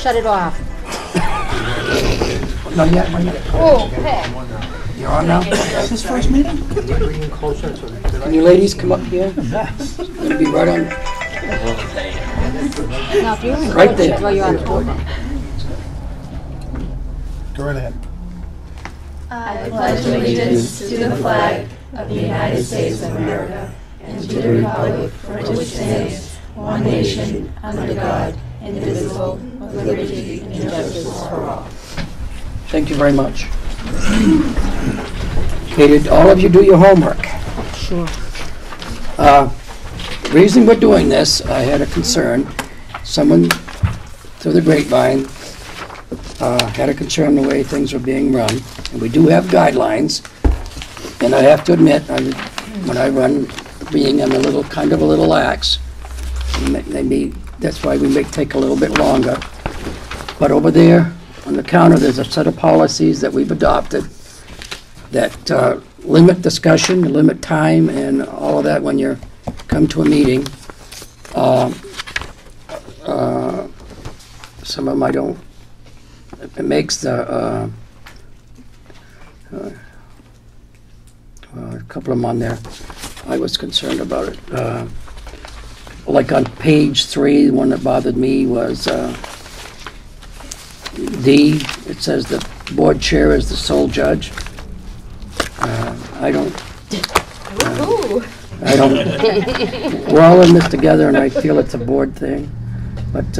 shut it off. Not yet, not yet. Oh, okay. You're on now? Is this first meeting? Can you ladies come up here? It'll be right on. Now, if you're in Right court, there. throw you out the door. Go right ahead. I pledge allegiance to the flag of the United States of America and to the republic for which it stands, one nation, under God, indivisible, with liberty and justice for all. Thank you very much. Okay, did all of you do your homework? Sure. The reason we're doing this, I had a concern. Someone through the grapevine had a concern the way things were being run. And we do have guidelines. And I have to admit, when I run being in a little, kind of a little lax, maybe that's why we may take a little bit longer. But over there on the counter, there's a set of policies that we've adopted that limit discussion, limit time, and all of that when you come to a meeting. Some of them I don't. It makes the a couple of them on there. I was concerned about it. Like on page 3, the one that bothered me was D. It says the board chair is the sole judge. I don't. We're all in this together, and I feel it's a board thing. But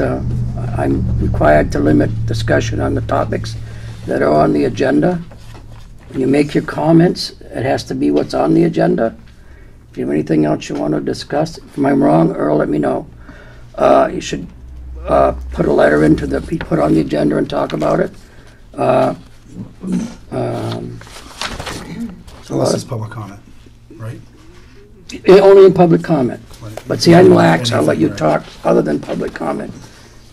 I'm required to limit discussion on the topics that are on the agenda. When you make your comments, it has to be what's on the agenda. If you have anything else you want to discuss, if I'm wrong, Earl, let me know. You should put a letter into the, be put on the agenda and talk about it. Unless it's public comment, right? Only in public comment. Right. But see, I'm lax, I'll let you talk other than public comment.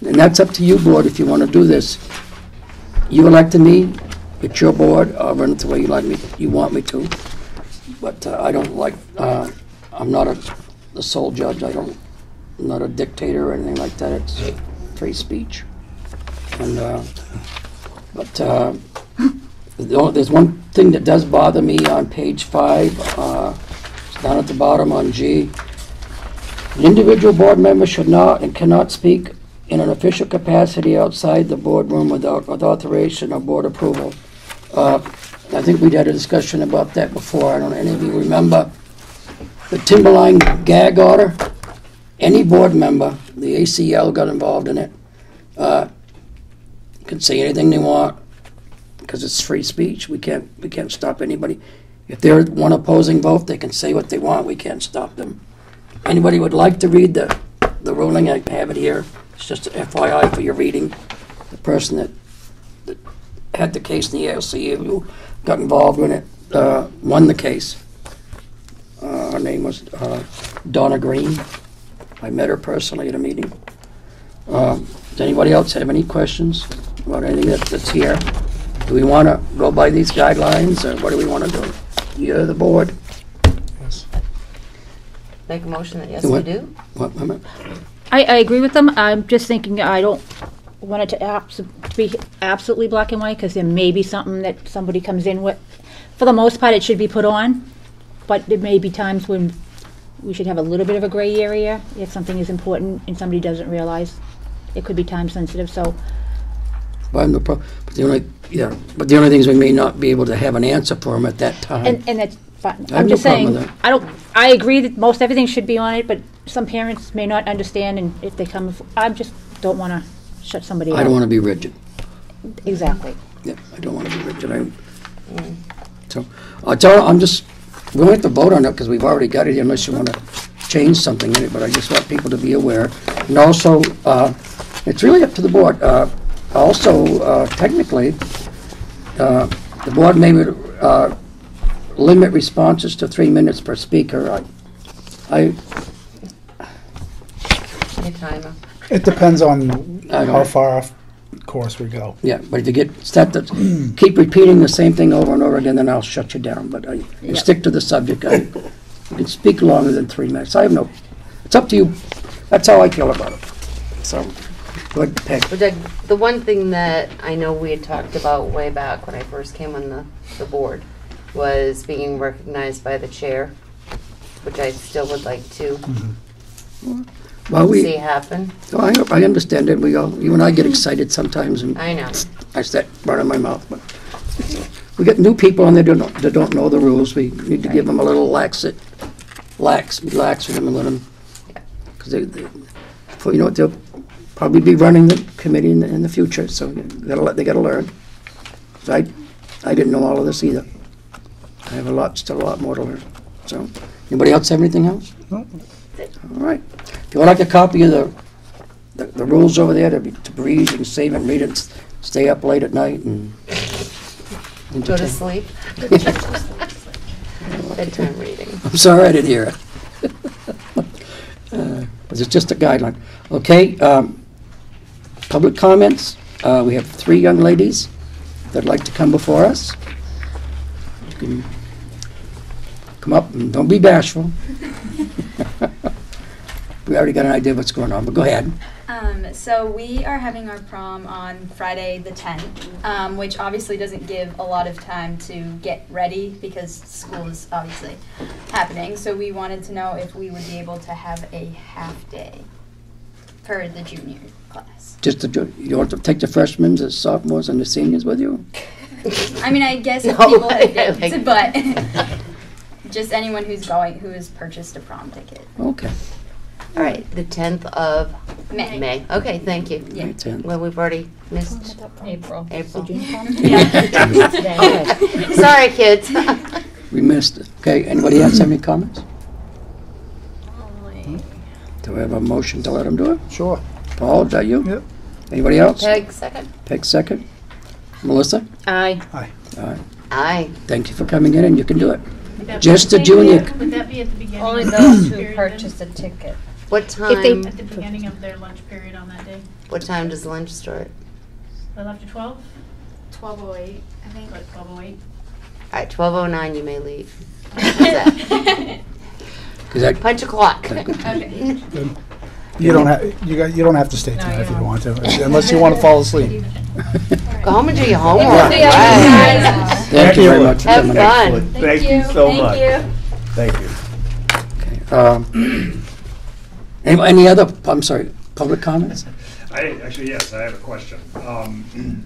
And that's up to you, board, if you want to do this. You elected me, it's your board, I'll run it the way you like me, you want me to. But I don't like, I'm not the sole judge, I'm not a dictator or anything like that, it's free speech. And, there's one thing that does bother me on page 5, it's down at the bottom on G. An individual board member should not and cannot speak in an official capacity outside the boardroom without authorization or board approval. I think we'd had a discussion about that before. I don't know if any of you remember the Timberline gag order. Any board member, the ACL got involved in it, can say anything they want because it's free speech. We can't stop anybody. If they're one opposing vote, they can say what they want. We can't stop them. Anybody would like to read the ruling? I have it here. It's just an FYI for your reading. The person that had the case in the ALC who got involved in it won the case. Her name was Donna Green. I met her personally at a meeting. Does anybody else have any questions about anything that's here? Do we want to go by these guidelines, or what do we want to do? You're the board. Yes. Make a motion that yes, we do? What? I agree with them. I'm just thinking I don't want it to be absolutely black and white, because there may be something that somebody comes in with. For the most part, it should be put on, but there may be times when we should have a little bit of a gray area if something is important and somebody doesn't realize. It could be time sensitive, so. Well, I have no problem. But the only thing is we may not be able to have an answer for them at that time. And that's fine. I have I'm no just saying, problem with I agree that most everything should be on it, but some parents may not understand, and if they come, I just don't want to shut somebody out. I don't want to be rigid. Exactly. Yeah, I don't want to be rigid. So I'm just, we don't have to vote on it because we've already got it here unless you want to change something in it, but I just want people to be aware. And also, it's really up to the board. Technically, the board may limit responses to 3 minutes per speaker. Your timer. It depends on I don't how know. far off course we go. Yeah, but if you keep repeating the same thing over and over again, then I'll shut you down. But you stick to the subject. You can speak longer than 3 minutes. I have no. It's up to you. That's how I feel about it. So, Go ahead, Peg. But the one thing that I know we had talked about way back when I first came on the board was being recognized by the chair, which I still would like to Well, see happen. I understand it. You and I get excited sometimes, and I know. I start running my mouth. But we get new people on there that don't know the rules. We need to give them a little relax with them and let them, because they'll probably be running the committee in the future. So they got to learn. So I didn't know all of this either. I have still a lot more to learn. So, anybody else have anything else? No. All right. If you would like a copy of the rules over there to read, you can save it and read it. Stay up late at night and Go to sleep. Bedtime reading. I'm sorry I didn't hear it. But it's just a guideline. Okay. Public comments. We have 3 young ladies that'd like to come before us. You can come up and don't be bashful. We already got an idea of what's going on, but go ahead. So we are having our prom on Friday the 10th, which obviously doesn't give a lot of time to get ready because school is obviously happening. So we wanted to know if we would be able to have a half day for the junior class. You want to take the freshmen, the sophomores, and the seniors with you? I mean, I guess if No, people I did, like- but just anyone who has purchased a prom ticket. Okay. All right, the 10th of May. May. Okay, thank you. Yeah. May 10th. Well, we've already missed April. April. Yeah. Okay. Sorry, kids. We missed it. Okay, anybody else have any comments? Do we have a motion to let them do it? Sure. Paul, is that you? Yep. Anybody else? Peg, second. Peg second. Melissa? Aye. Aye. All right. Aye. Thank you for coming in, and you can do it. Would that Just be the junior. Would that be at the beginning? Only of those the who period purchased then? a ticket. What time? they- At the beginning of their lunch period on that day? What time does lunch start? They left at 12? 12:08, I think. Like 12:08? All right, 12:09 you may leave. How's that? Is that Punch a clock. Okay. You don't have to stay tonight if you don't want to, unless you want to fall asleep. Go home and do your homework. Yeah. Right. Thank you very much. for Have coming in. fun. Excellent. Thank you so much. Thank you. Any other, I'm sorry, public comments? Yes, I have a question.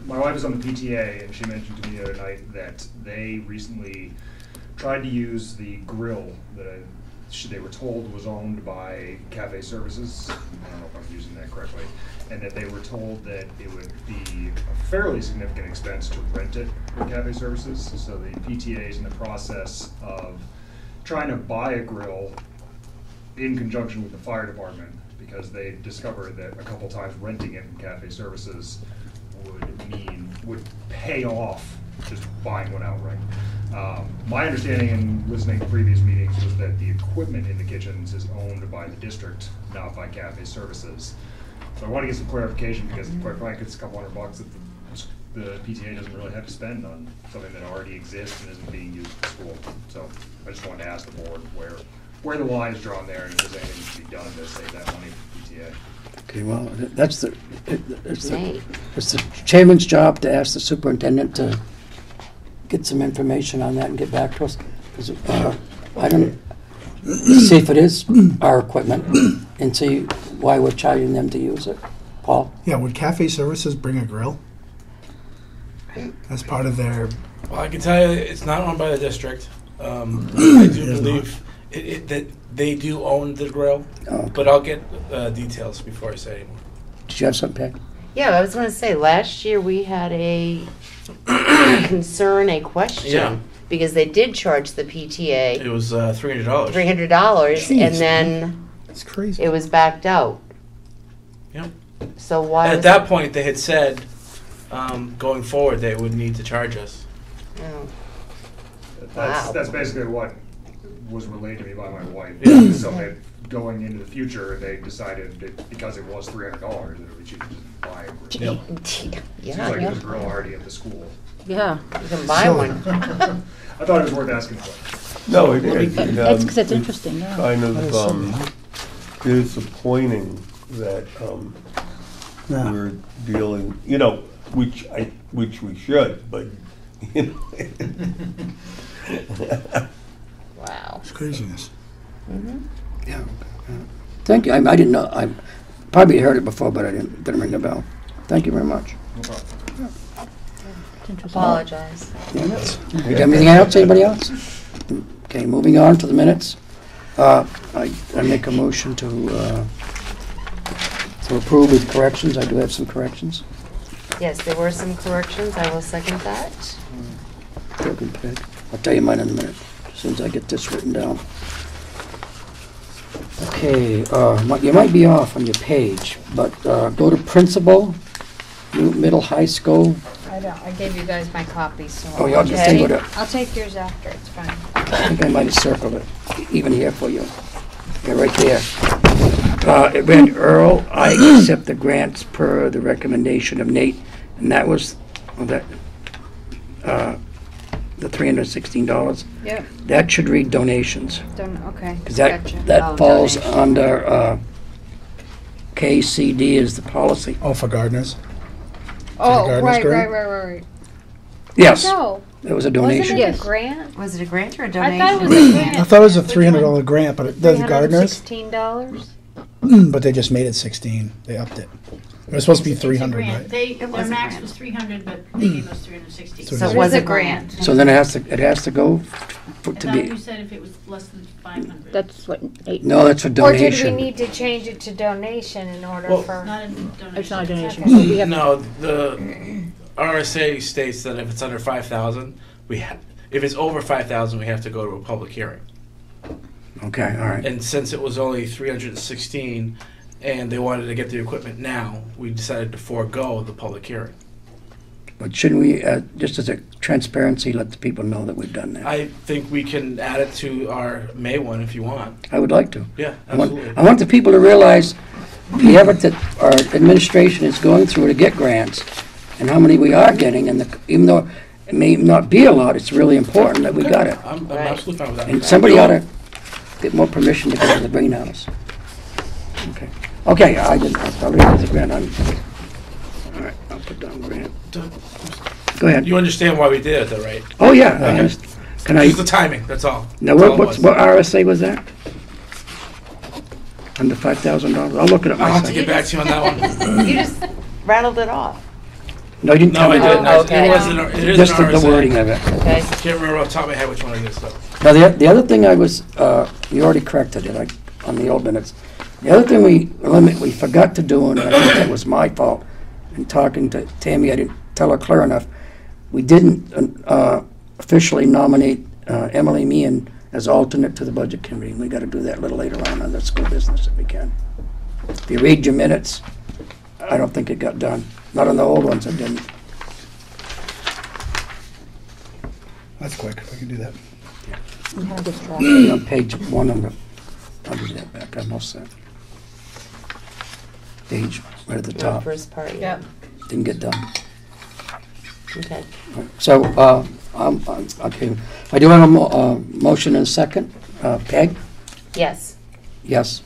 My wife is on the PTA, and she mentioned to me the other night that they recently tried to use the grill that they were told was owned by Cafe Services. I don't know if I'm using that correctly. And that they were told that it would be a fairly significant expense to rent it from Cafe Services. So the PTA is in the process of trying to buy a grill in conjunction with the fire department, because they discovered that a couple times renting it from Cafe Services would pay off just buying one outright. My understanding in listening to previous meetings was that the equipment in the kitchens is owned by the district, not by Cafe Services. So I want to get some clarification, because quite frankly, it's a couple $100 that the PTA doesn't really have to spend on something that already exists and isn't being used at school. So I just wanted to ask the board where the line is drawn there, and if there's anything to be done to save that money for PTA. Okay, well, it's the chairman's job to ask the superintendent to get some information on that and get back to us. 'Cause, I don't see if it is our equipment and see why we're charging them to use it. Paul? Yeah, would Cafe Services bring a grill as part of their? Well, I can tell you it's not owned by the district. I do is believe that they do own the grill, Okay. but I'll get details before I say anymore. Did you have something, Peg? Yeah, I was going to say, last year we had a concern, a question, Yeah. because they did charge the PTA It was $300. $300, Jeez. and then It's crazy. it was backed out. Yep. So why At was that point, they had said going forward they would need to charge us. Oh. That's Wow. basically what was relayed to me by my wife. Yeah. So that going into the future, they decided that because it was $300, that it would be cheaper to just buy a grill. Yep. Seems Yeah, like yeah. there's a grill already at the school. Yeah. You can buy So- one. I thought it was worth asking the question. No, It's because it's interesting, yeah. kind That is so of disappointing that No. we're dealing, which we should, but, Wow. It's craziness. Yeah. Thank you. I didn't know. I probably heard it before, but I didn't ring the bell. Thank you very much. No problem. Apologize. You got anything else? Anybody else? Okay, moving on to the minutes. I make a motion to approve with corrections. I do have some corrections. Yes, there were some corrections. I will second that. Okay. I'll tell you mine in a minute, as soon as I get this written down. Okay, you might be off on your page, but go to principal, middle high school. I don't. I gave you guys my copy, so. Oh, y'all just take it. I'll take yours after. It's fine. I think I might have circled it, even here for you. Yeah, right there. It read, Earl, I accept the grants per the recommendation of Nate, and that was the $316. Yep. That should read donations, Done. Okay. because Gotcha. that falls donation. under KCD is the policy. Oh, for gardeners? Oh, gardeners right. grant? Yes, No. it was a donation. Wasn't it Yes. a grant? Was it a grant or a I donation? thought it was a grant. I thought it was a $300 grant, but it does gardeners. $316. But they just made it 16. They upped it. It was supposed to be It's a 300, grant. right? Their was a max grant. was 300, but they gave us 360. So So it It was is a a grant. grant. So then it has to go I to thought be, you said if it was less than 500. That's what Nate. no, that's a Or donation. did we need to change it to donation in order Well, for? Not a donation. It's not a donation. Okay. So we have No, the RSA states that if it's under 5,000, if it's over 5,000, we have to go to a public hearing. Okay, all right. And since it was only 316, and they wanted to get the equipment now, we decided to forego the public hearing. But shouldn't we, just as a transparency, let the people know that we've done that? I think we can add it to our May one if you want. I would like to. Yeah, I want absolutely. the people to realize the effort that our administration is going through to get grants and how many we are getting, and even though it may not be a lot, it's really important that we got it. I'm Right. absolutely fine with that. And somebody ought to get more permission to go to the greenhouse. Okay. Okay, I thought it was a grant. All right, I'll put down grant. Go ahead. You understand why we did it, though, right? Oh, yeah. I understand. Can I, Just the timing, that's all. now, That's all it what was. RSA was that? Under $5,000? I'll look it up I'll have to myself. get back to you on that one. You just rattled it off. No, you didn't No, tell I me. didn't. Okay. It wasn't. It is Just an the RSA. wording of it. Okay. Can't remember off the top of my head which one it is, though. Now, the other thing I was, you already corrected it on the old minutes. The other thing we forgot to do, and I think that was my fault, in talking to Tammy, I didn't tell her clear enough. We didn't officially nominate Emily Meehan as alternate to the budget committee. We got to do that a little later on the school business if we can. If you read your minutes, I don't think it got done. Not on the old ones, it didn't. That's quick. I can do that. On page one on the, I'll do that back, I'm all set. Page right at the The top, first part, yeah. Yep. didn't get done. Okay. So, okay, I do have a motion and a second. Peg? Yes. Yes.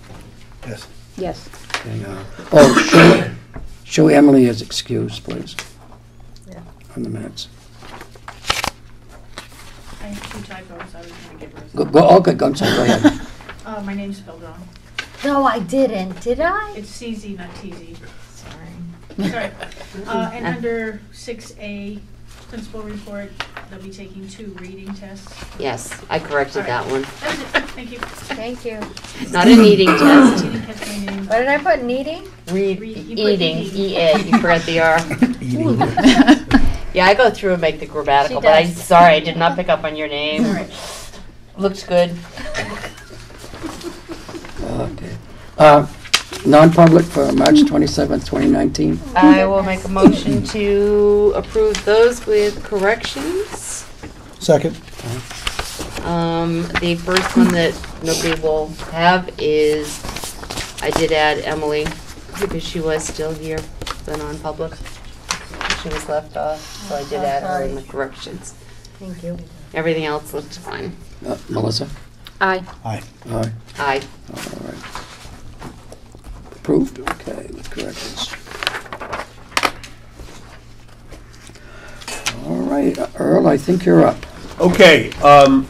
Yes. Yes. Okay, show Emily as excused, please. Yeah. On the minutes. I have 2 typos. I was going to give her. Okay, go ahead. My name's spelled wrong. No, I didn't. Did I? It's CZ, not TZ. Sorry. Sorry. And under 6A, principal report, they'll be taking 2 reading tests. Yes, I corrected that one. That's it. Thank you. Thank you. Not an eating test. Reading test my name. What did I put? Needing? Read, You put eating, eating. E-ed, you forgot the R. Yeah, I go through and make the grammatical, She but I'm does. sorry, I did not pick up on your name. All right. Looked good. Okay. Non-public for March 27th, 2019. I will make a motion to approve those with corrections. Second. The first one that nobody will have is, I did add Emily, because she was still here, the non-public. She was left off, so I did add her in the corrections. Thank you. Everything else looked fine. Melissa? Aye. Aye. Aye. Aye. All right. Approved, okay, with corrections. right, Earl, I think you're up. Okay,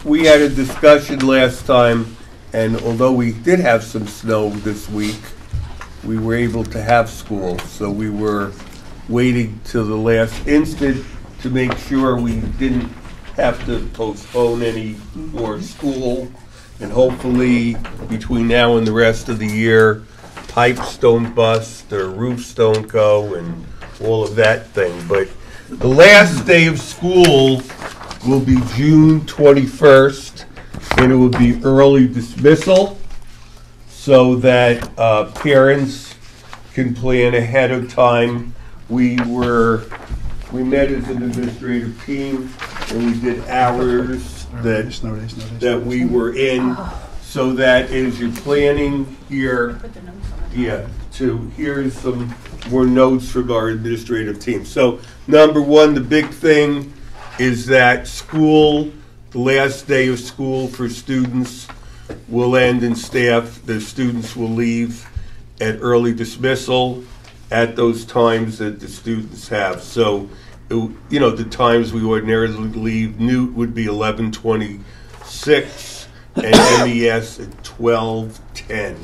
we had a discussion last time, and although we did have some snow this week, we were able to have school, so we were waiting till the last instant to make sure we didn't have to postpone any more school, and hopefully between now and the rest of the year, pipes don't bust or roofs don't go and all of that thing. But the last day of school will be June 21st, and it will be early dismissal so that parents can plan ahead of time. We met as an administrative team, and we did hours that we were in, so that as you're planning here, here's some more notes from our administrative team. So number one, the big thing is that school, the last day of school for students will end, and staff, the students will leave at early dismissal at those times that the students have. So, the times we ordinarily leave, Newt would be 11:26 and MES at 12:10.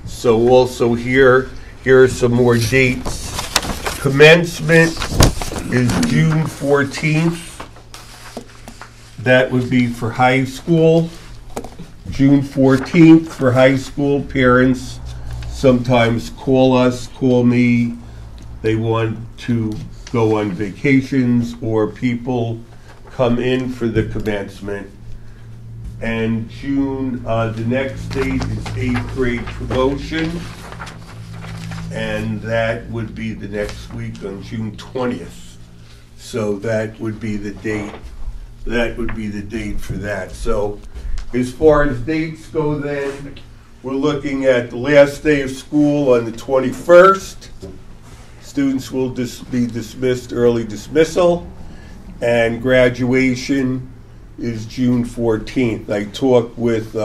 So also here are some more dates. Commencement is June 14th. That would be for high school. June 14th for high school. Parents sometimes call me. They want to go on vacations, or people come in for the commencement. And June, the next date is 8th grade promotion, and that would be the next week on June 20th. So that would be the date. That would be the date for that. So as far as dates go then, we're looking at the last day of school on the 21st. Students will be dismissed early dismissal, and graduation is June 14th. I talked with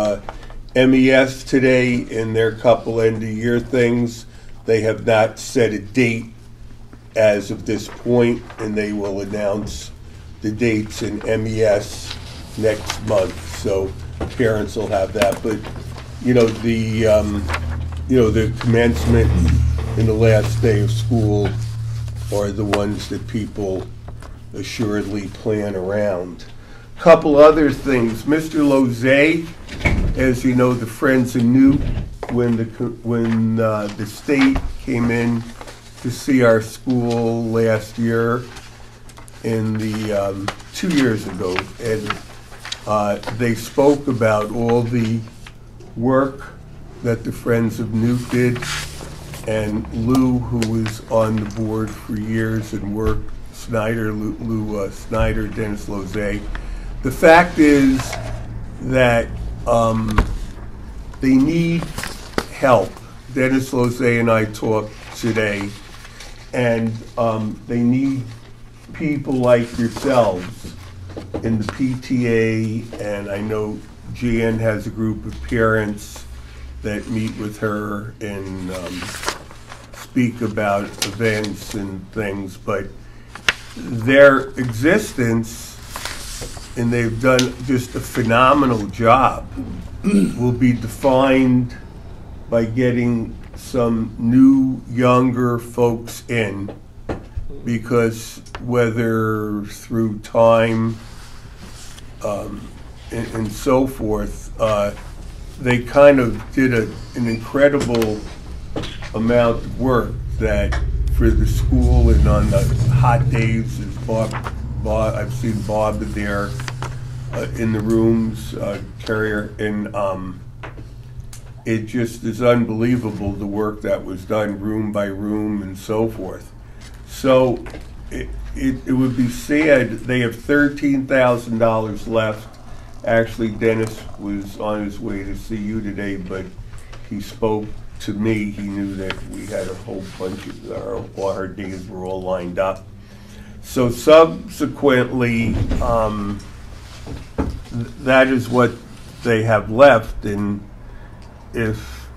MES today in their couple end of year things. They have not set a date as of this point, and they will announce the dates in MES next month. So parents will have that. But the commencement and the last day of school are the ones that people assuredly plan around. Couple other things. Mr. Lozay, as you know, the Friends of Newt, when the state came in to see our school last year, in the 2 years ago, and they spoke about all the work that the Friends of Newt did, and Lou, who was on the board for years and worked, Lou Snyder, Dennis Lozay. The fact is that they need help. Dennis Lozay and I talked today, and they need people like yourselves in the PTA, and I know Jan has a group of parents that meet with her and speak about events and things, but their existence, and they've done just a phenomenal job, will be defined by getting some new, younger folks in, because whether through time and so forth, they kind of did an incredible amount of work that for the school, and on the hot days, as Bob, I've seen Bob there in the rooms, Carrier, and it just is unbelievable the work that was done room by room and so forth. So it would be sad. They have $13,000 left. Actually, Dennis was on his way to see you today, but he spoke to me. He knew that we had a whole bunch of all our days were all lined up. So subsequently, that is what they have left, and if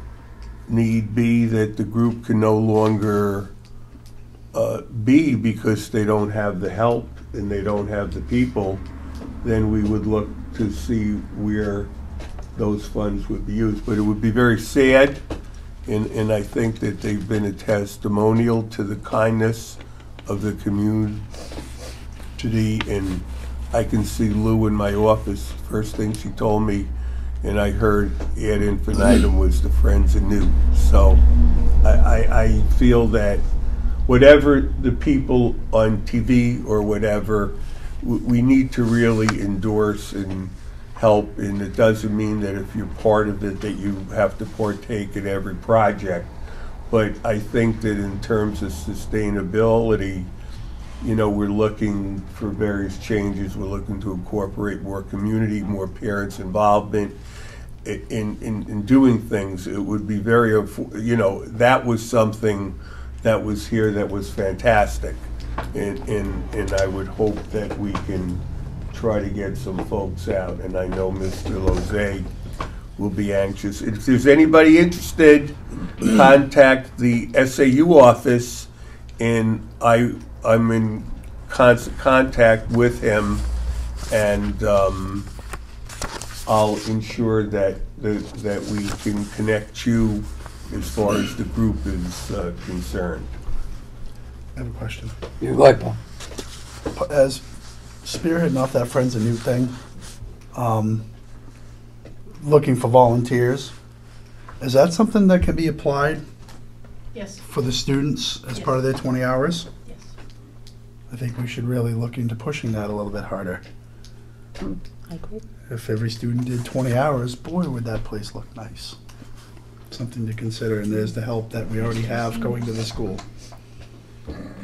need be, that the group can no longer be, because they don't have the help and they don't have the people, then we would look to see where those funds would be used. But it would be very sad, and I think that they've been a testimonial to the kindness of the community, and I can see Lou in my office. First thing she told me, and I heard ad infinitum, was the friends anew. So I feel that whatever the people on TV or whatever, we need to really endorse and help, and it doesn't mean that if you're part of it that you have to partake in every project. But I think that in terms of sustainability, you know, we're looking for various changes. We're looking to incorporate more community, more parents' involvement in doing things. It would be very, you know, that was something that was here that was fantastic. And I would hope that we can try to get some folks out. And I know Mr. Lozay will be anxious. If there's anybody interested, contact the SAU office, and I'm in constant contact with him, and I'll ensure that we can connect you as far as the group is concerned. I have a question. You're right, Paul. As spearheading off that Friends of Newt thing, looking for volunteers, is that something that can be applied Yes. for the students as Yes. part of their 20 hours? Yes. I think we should really look into pushing that a little bit harder. I agree. If every student did 20 hours, boy, would that place look nice. Something to consider, and there's the help that we already have going to the school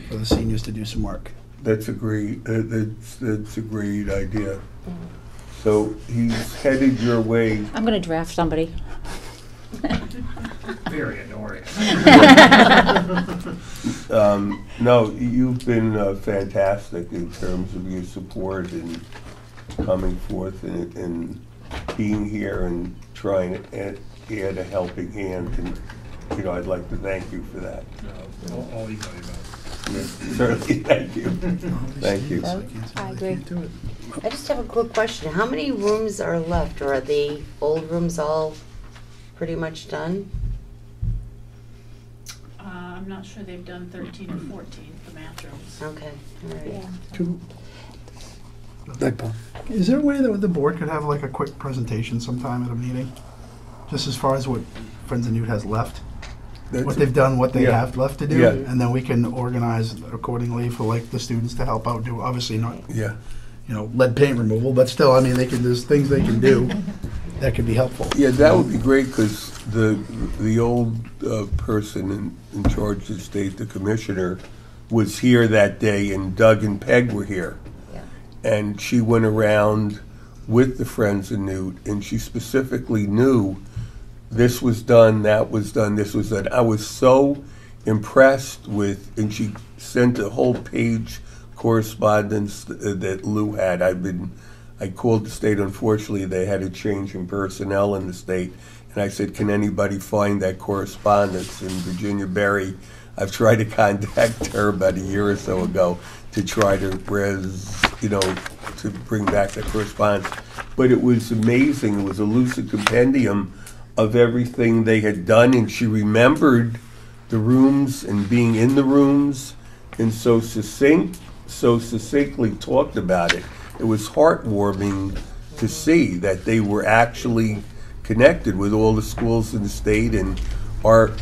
for the seniors to do some work. That's a great, that's a great idea. So he's headed your way. I'm going to draft somebody. Period, don't worry. No, you've been fantastic in terms of your support and coming forth and being here and trying to add a helping hand. And, you know, I'd like to thank you for that. I'll email you about it. Certainly, thank you. Thank you. I agree. I just have a quick question. How many rooms are left, or are the old rooms all pretty much done? I'm not sure they've done 13 or 14, the math rooms. Okay, all right. Yeah. Right, Paul. Is there a way that the board could have like a quick presentation sometime at a meeting? Just as far as what Friends of Newt has left? What they've done, what they Yeah. have left to do? Yeah. And then we can organize accordingly for like the students to help out do, obviously not, Yeah. you know, lead paint removal, but still, I mean, there's things they can do that could be helpful. Yeah, that would be great, because the old person in charge of the state, the commissioner, was here that day, and Doug and Peg were here. Yeah. And she went around with the Friends of Newt, and she specifically knew this was done, that was done, this was done. I was so impressed with, and she sent a whole page correspondence that Lou had. I called the state. Unfortunately, they had a change in personnel in the state, and I said, can anybody find that correspondence? And Virginia Berry, I've tried to contact her about a year or so ago to try to to bring back that correspondence. But it was amazing. It was a lucid compendium of everything they had done, and she remembered the rooms and being in the rooms, and so succinctly talked about it. It was heartwarming to see that they were actually connected with all the schools in the state, and our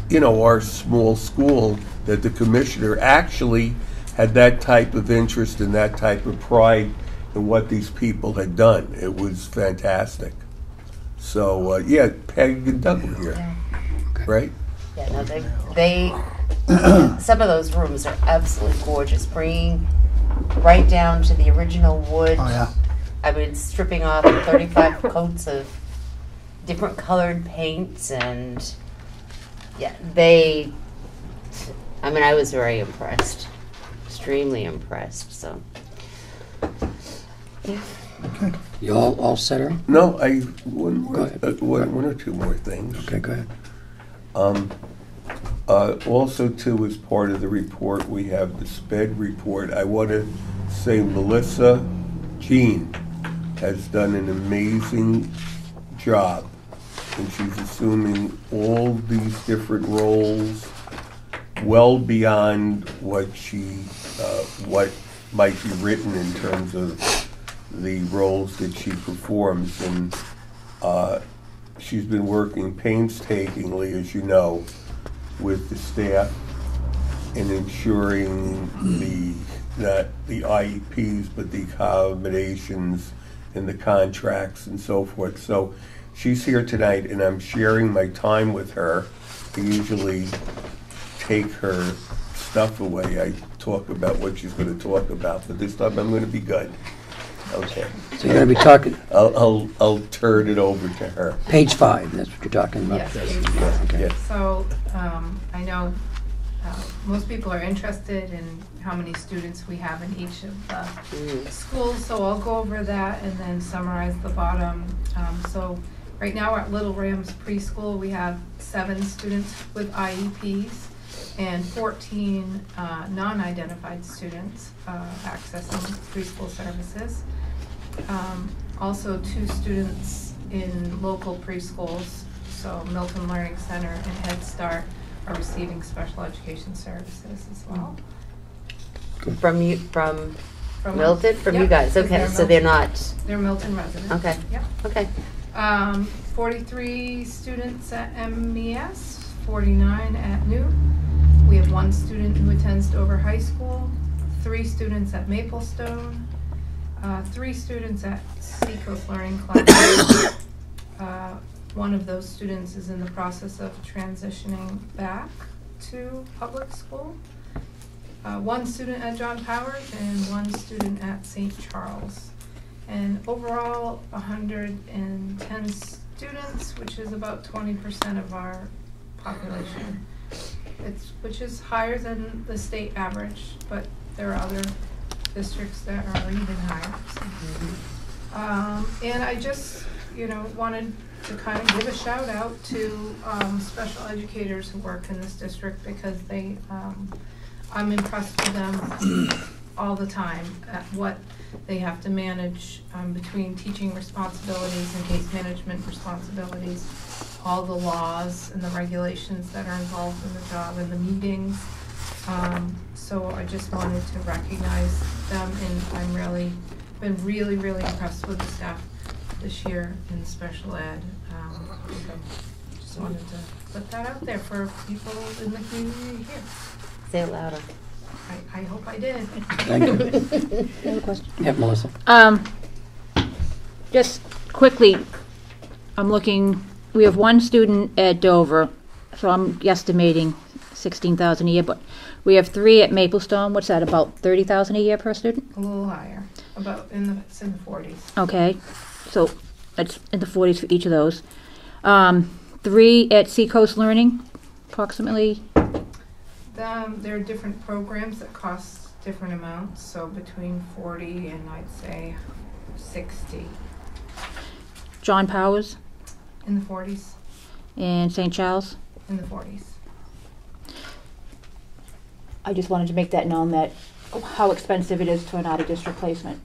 small school, that the commissioner actually had that type of interest and that type of pride in what these people had done. It was fantastic. So, yeah, Peg and Doug were here, right? Yeah, no, they some of those rooms are absolutely gorgeous, bringing right down to the original wood. Oh, yeah. I mean, stripping off 35 coats of different colored paints, and yeah, I was very impressed, extremely impressed, so. Yeah. You all set her? No, Go ahead. one or two more things. Okay, go ahead. Also, too, as part of the report, we have the SPED report. I want to say Melissa Jean has done an amazing job, and she's assuming all these different roles well beyond what what might be written in terms of the roles that she performs. And she's been working painstakingly, as you know, with the staff in ensuring not the IEPs, but the accommodations and the contracts and so forth. So she's here tonight, and I'm sharing my time with her. I usually take her stuff away. I talk about what she's going to talk about, but this time I'm going to be good. Okay. So you're going to be talking, I'll turn it over to her. page 5, that's what you're talking about? Yes, Yes, page five. Okay. yes. So, I know most people are interested in how many students we have in each of the schools, so I'll go over that and then summarize the bottom. So, right now at Little Rams Preschool, we have 7 students with IEPs and 14 non-identified students accessing preschool services. Also 2 students in local preschools, so Milton Learning Center and Head Start are receiving special education services as well. From you, from Milton, from you Yep, guys, 'cause okay, so they're not, They're Milton residents. okay, Yep. okay. 43 students at MES, 49 at New. We have 1 student who attends Dover High School, 3 students at Maplestone, 3 students at Seacoast Learning Collaborative. One of those students is in the process of transitioning back to public school. 1 student at John Powers and 1 student at St. Charles. And overall, 110 students, which is about 20% of our population. Which is higher than the state average, but there are other districts that are even higher. So. And I just, wanted to kind of give a shout out to special educators who work in this district, because they, I'm impressed with them all the time at what they have to manage between teaching responsibilities and case management responsibilities, all the laws and the regulations that are involved in the job and the meetings. So I just wanted to recognize them, and I'm been really impressed with the staff this year in special ed. So just wanted to put that out there for people in the community here. Say it louder. I hope I did. Thank you. Another question? Yep, Melissa. Just quickly, I'm looking, we have 1 student at Dover, so I'm estimating 16,000 a year, but we have 3 at Maplestone. What's that, about 30,000 a year per student? A little higher, it's in the 40s. Okay, so that's in the 40s for each of those. 3 at Seacoast Learning, approximately. There are different programs that cost different amounts, so between 40 and I'd say 60. John Powers In the 40s. and St. Charles. In the 40s. I just wanted to make that known, that how expensive it is to an out-of-district placement.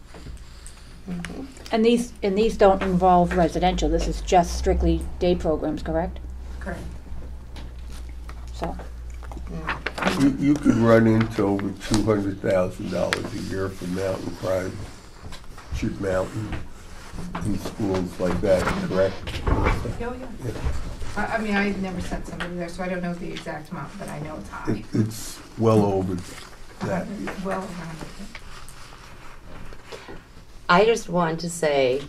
And these don't involve residential. This is just strictly day programs, correct? Correct. So, You could run into over $200,000 a year from Mountain Pride, Chute Mountain, in schools like that, correct? Oh, yeah. I mean, I never sent somebody there, so I don't know the exact amount, but I know it's high. It's well over that. Well around it. I just want to say,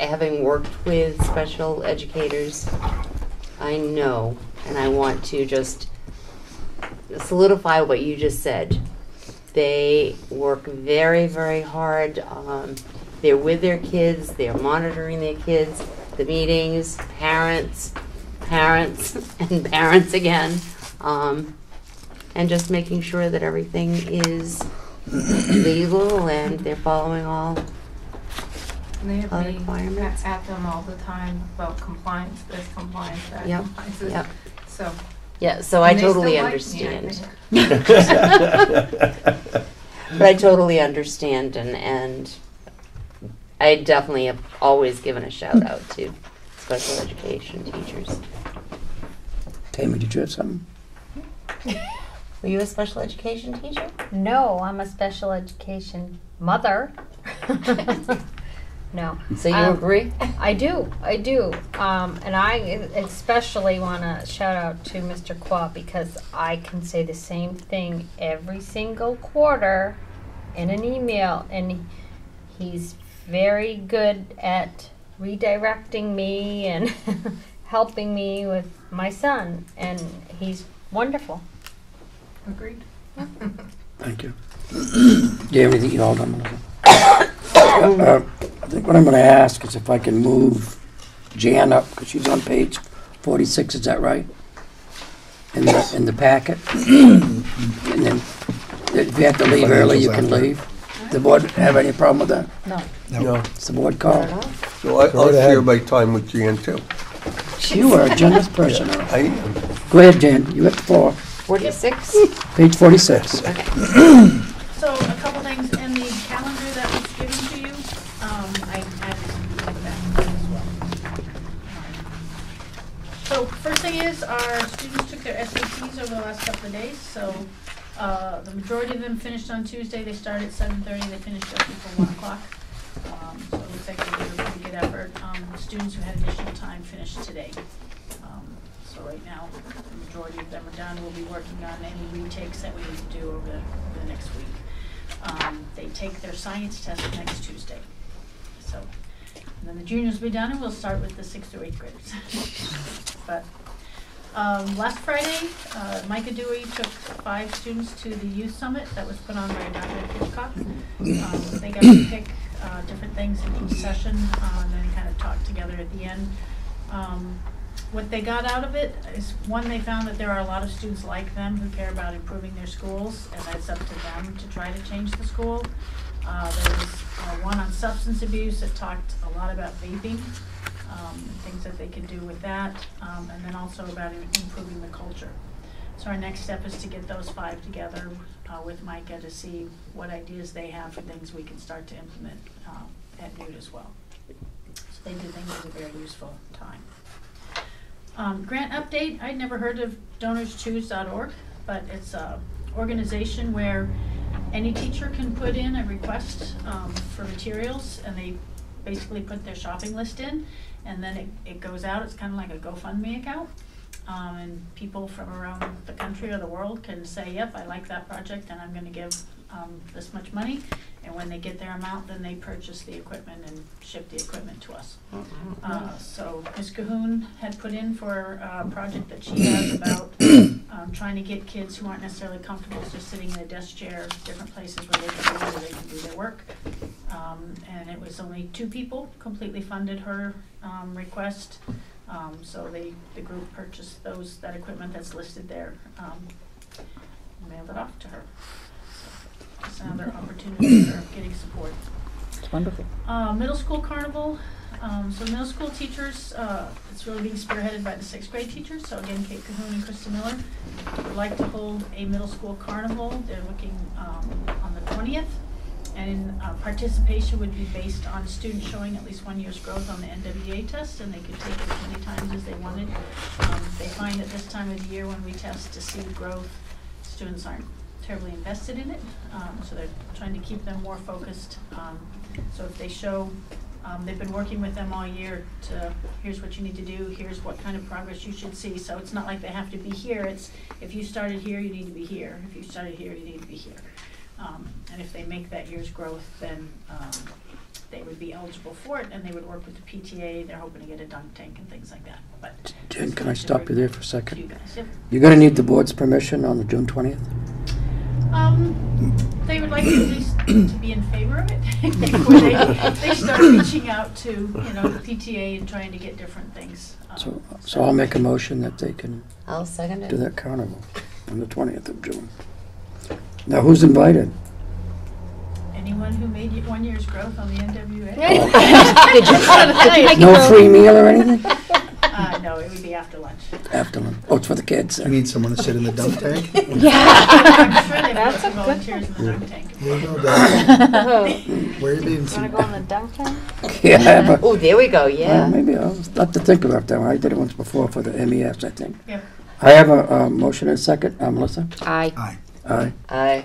having worked with special educators, I know, and I want to just solidify what you just said. They work very hard. They're with their kids, they're monitoring their kids, the meetings, parents, and parents again, and just making sure that everything is legal and they're following all. And they have Other me requirements? at them all the time about compliance, this compliance, that Yep, compliance. yep. So. Yeah, so I and they totally still like me, I understand. think. But I totally understand, and I definitely have always given a shout out to special education teachers. Tammy, did you have something? Were you a special education teacher? No, I'm a special education mother. No. So you agree? I do. And I especially want to shout out to Mr. Qua because I can say the same thing every single quarter in an email, and he's very good at redirecting me and helping me with my son, and he's wonderful. Agreed. Thank you. Do you have anything you all done? I think what I'm going to ask is if I can move Jan up, because she's on page 46, is that right? In the packet? And then if you have to leave early, you can leave. The board have any problem with that? No. No. It's the board call. So I'll share my time with Jan too. You are a generous person. I am. Go ahead, Jan, you have the floor. 46? Page 46. So a couple things in the calendar that was given to you, I added that as well. So first thing is our students took their SATs over the last couple of days. So the majority of them finished on Tuesday. They started at 7:30. They finished just before 1 o'clock. So it looks like they did a pretty good effort. Students who had additional time finished today. So right now, the majority of them are done. We'll be working on any retakes that we need to do over the next week. They take their science test next Tuesday. So, and then the juniors will be done, and we'll start with the 6th through 8th graders. But last Friday, Micah Dewey took 5 students to the youth summit that was put on by Dr. Hitchcock. They got to pick different things in each session, and then kind of talk together at the end. What they got out of it is, one, they found that there are a lot of students like them who care about improving their schools, and it's up to them to try to change the school. There was one on substance abuse that talked a lot about vaping, things that they could do with that, and then also about improving the culture. So our next step is to get those 5 together with Micah to see what ideas they have for things we can start to implement at Newt as well. So they did think it was a very useful time. Grant update, I'd never heard of DonorsChoose.org, but it's an organization where any teacher can put in a request for materials, and they basically put their shopping list in, and then it goes out. It's kind of like a GoFundMe account, and people from around the country or the world can say, yep, I like that project, and I'm going to give this much money. And when they get their amount, then they purchase the equipment and ship the equipment to us. So Ms. Cahoon had put in for a project that she has about trying to get kids who aren't necessarily comfortable just sitting in a desk chair, different places where they can do their work. And it was only 2 people completely funded her request. So the group purchased that equipment that's listed there, mailed it off to her. It's another opportunity for getting support. It's wonderful. Middle school carnival. So middle school teachers, it's really being spearheaded by the 6th grade teachers. So again, Kate Cahoon and Krista Miller would like to hold a middle school carnival. They're looking on the 20th. And participation would be based on students showing at least 1 year's growth on the NWA test, and they could take it as many times as they wanted. They find that this time of the year when we test to see growth, students aren't terribly invested in it, so they're trying to keep them more focused. So if they show, they've been working with them all year to, here's what you need to do, here's what kind of progress you should see. So it's not like they have to be here, it's if you started here, you need to be here. If you started here, you need to be here. And if they make that year's growth, then they would be eligible for it, and they would work with the PTA. They're hoping to get a dunk tank and things like that. But Jen, can I stop you there for a second? you guys, yep. You're going to need the board's permission on the June 20th? They would like at least to be in favor of it before they start reaching out to the PTA and trying to get different things. So I'll make a motion that they can I'll second it. do that carnival on the 20th of June. Now, who's invited? Anyone who made 1 year's growth on the NWA. No free meal or anything? No, so it would be after lunch. After lunch. Oh, it's for the kids. You need someone to sit in the dunk tank? I'm sure they have That's some a good volunteers in the dunk tank. There you go, Dad. Where are you being Want to go in the dunk tank? Yeah, but Oh, there we go, well, yeah. maybe I'll have to think about that one. I did it once before for the MES, I think. Yep. I have a motion and a second. Melissa? Aye. Aye. Aye.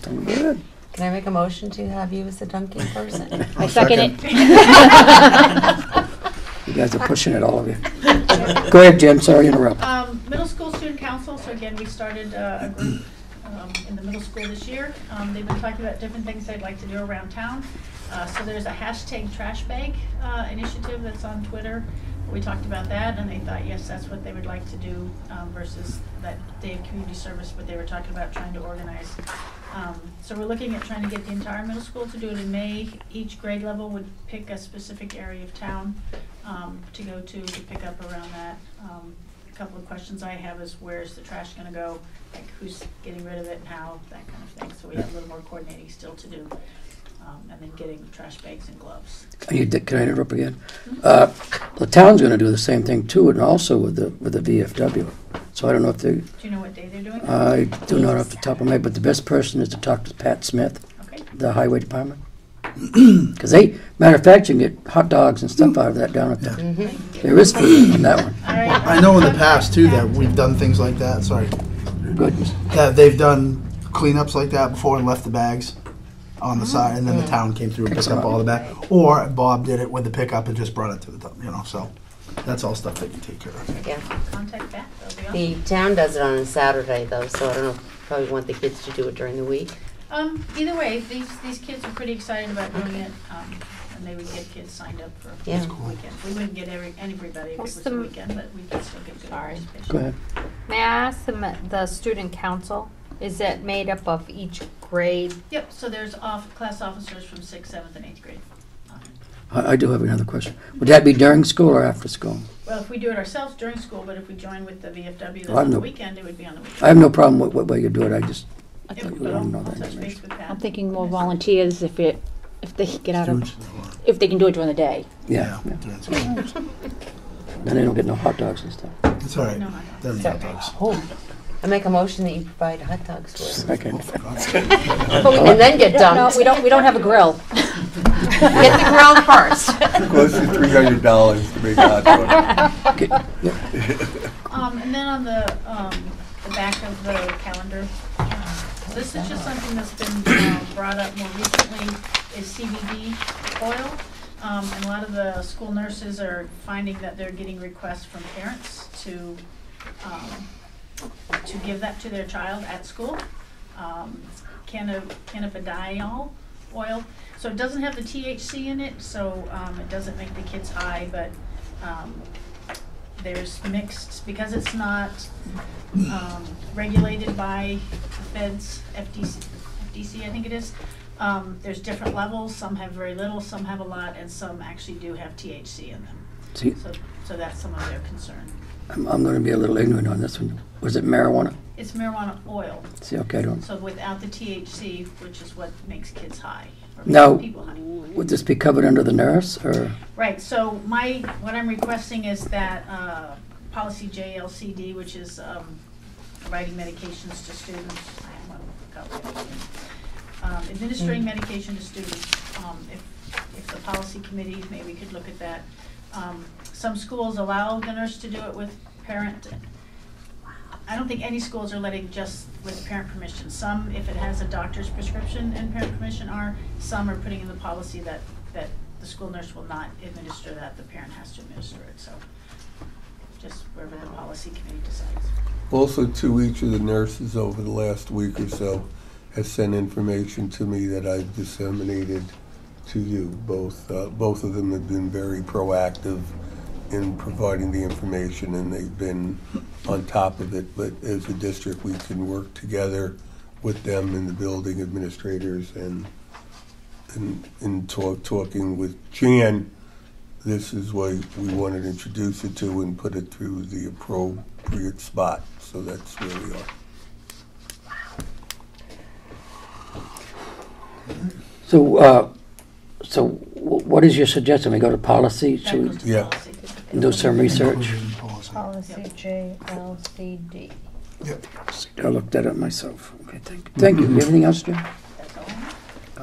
Sound good. Can I make a motion to have you as the dunking person? I second it. You guys are pushing it, all of you. Go ahead, Jim. Sorry to interrupt. Middle school student council, so again, we started a group in the middle school this year. They've been talking about different things they'd like to do around town. So there's a hashtag trash bag initiative that's on Twitter. We talked about that, and they thought, yes, that's what they would like to do versus that day of community service, but they were talking about trying to organize. So we're looking at trying to get the entire middle school to do it in May. Each grade level would pick a specific area of town to go to pick up around that. A couple of questions I have is where's the trash going to go, like who's getting rid of it and how, that kind of thing. So we have a little more coordinating still to do. And then getting trash bags and gloves. Can I interrupt again? The town's going to do the same thing too, and also with the VFW. So I don't know if they. Do you know what day they're doing? I do not off the top of my head, but the best person is to talk to Pat Smith, Okay. the highway department. Because matter of fact, you can get hot dogs and stuff out of that down at the. There is food on that one. All right. I know in the past too that we've done things like that, sorry, Good. that they've done cleanups like that before and left the bags on the side, and then the town came through and picked up all the bags. Or Bob did it with the pickup and just brought it to the top, so that's all stuff that you take care of. Yeah. Contact that. That'll be awesome. The town does it on a Saturday though, so I don't know, probably want the kids to do it during the week. Either way, these kids are pretty excited about doing it, and they would get kids signed up for Yeah. the weekend. We wouldn't get everybody if it What's was the the weekend, but we could still get good Sorry. participation. Go ahead. May I ask the student council, is it made up of each grade? Yep, so there's class officers from 6th, 7th, and 8th grade. I do have another question. Would that be during school or after school? Well, if we do it ourselves during school, but if we join with the VFW Well, I on the know- weekend, it would be on the weekend. I have no problem with what way you do it. I Yep, thought you but would I'll know that touch base information. with Pat. I'm thinking more volunteers if they get out of, Students. if they can do it during the day. Yeah. Then they don't get no hot dogs and stuff. It's all right. No, I don't. Them hot dogs. I make a motion that you provide hot dogs for us. Second. And then get No, dumped. we don't have a grill. Get the grill first. Close to $300 to make a hot dog. Okay, yeah. And then on the back of the calendar, this is just something that's been brought up more recently, is CBD oil. And a lot of the school nurses are finding that they're getting requests from parents to give that to their child at school. Cannabidiol oil. So it doesn't have the THC in it, so it doesn't make the kids high, but there's mixed, because it's not regulated by the feds, FDC I think it is. There's different levels, some have very little, some have a lot, and some actually do have THC in them. See, So that's some of their concern. I'm going to be a little ignorant on this one. Was it marijuana? It's marijuana oil, See, okay, I don't. so without the THC, which is what makes kids high, or Now, makes people high. would this be covered under the nurse or? Right, so what I'm requesting is that policy JLCD, which is providing medications to students. I have one copy of it. Administering medication to students. If the policy committee, maybe we could look at that. Some schools allow the nurse to do it with parent. I don't think any schools are letting just with parent permission. Some, if it has a doctor's prescription and parent permission are. Some are putting in the policy that the school nurse will not administer that, the parent has to administer it. So just wherever the policy committee decides. Also, too, each of the nurses over the last week or so has sent information to me that I've disseminated to you. Both of them have been very proactive in providing the information, and they've been on top of it. But as a district, we can work together with them and the building administrators, and talking with Jan. This is why we wanted to introduce it to and put it through the appropriate spot. So that's where we are. So what is your suggestion? We go to policy? That Should goes to Yeah. policy. we do some research? Policy JLCD. I looked at it myself. Okay, thank you. Anything else, Jim? That's all.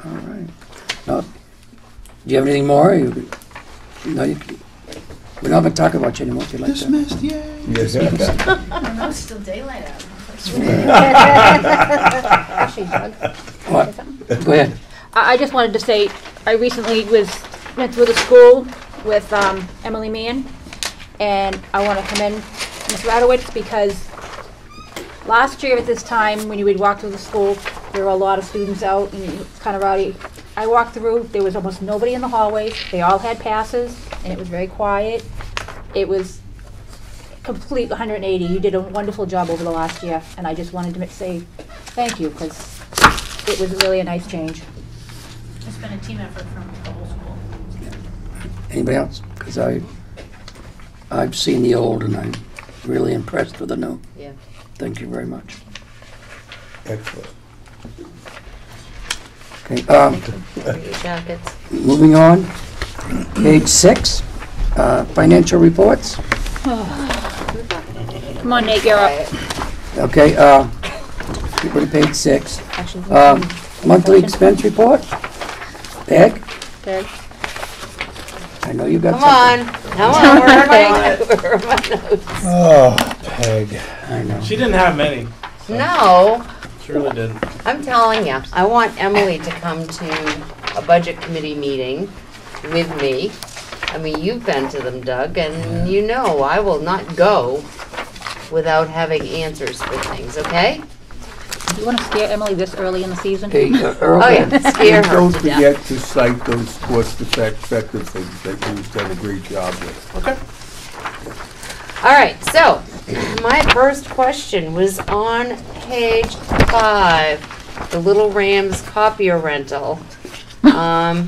All right. No. Do you have anything more? No, we're not going to talk about you anymore if you like that. Dismissed, yay. Yes. I don't know, it's still daylight out. Actually, Doug, What? Go ahead. I just wanted to say, I recently went through the school with Emily Mann, and I want to commend Ms. Radowitz because last year at this time, when you would walk through the school, there were a lot of students out, and it's kind of rowdy. I walked through, there was almost nobody in the hallways. They all had passes, and it was very quiet. It was complete 180. You did a wonderful job over the last year, and I just wanted to say thank you because it was really a nice change. It's been a team effort from the whole school. Anybody else? Because I've seen the old and I'm really impressed with the new. Yeah. Thank you very much. Excellent. Okay, Your jackets. moving on. Page 6, financial reports. Come on, Nate, you're up. Okay, go to page 6. Actually, Monthly expense report. Peg, okay. I know you got Come something. on, come on, where are my notes? Oh, Peg. I know. She didn't have many. No, She really didn't. I'm telling you, I want Emily to come to a budget committee meeting with me. I mean, you've been to them, Doug, and you know I will not go without having answers for things, okay? Do you want to scare Emily this early in the season? Hey, Earl, Oh, yeah, scare her Don't to death. forget to cite those cost-effective things that you've done a great job with. Okay. All right, so my first question was on page 5, the Little Rams copier rental. I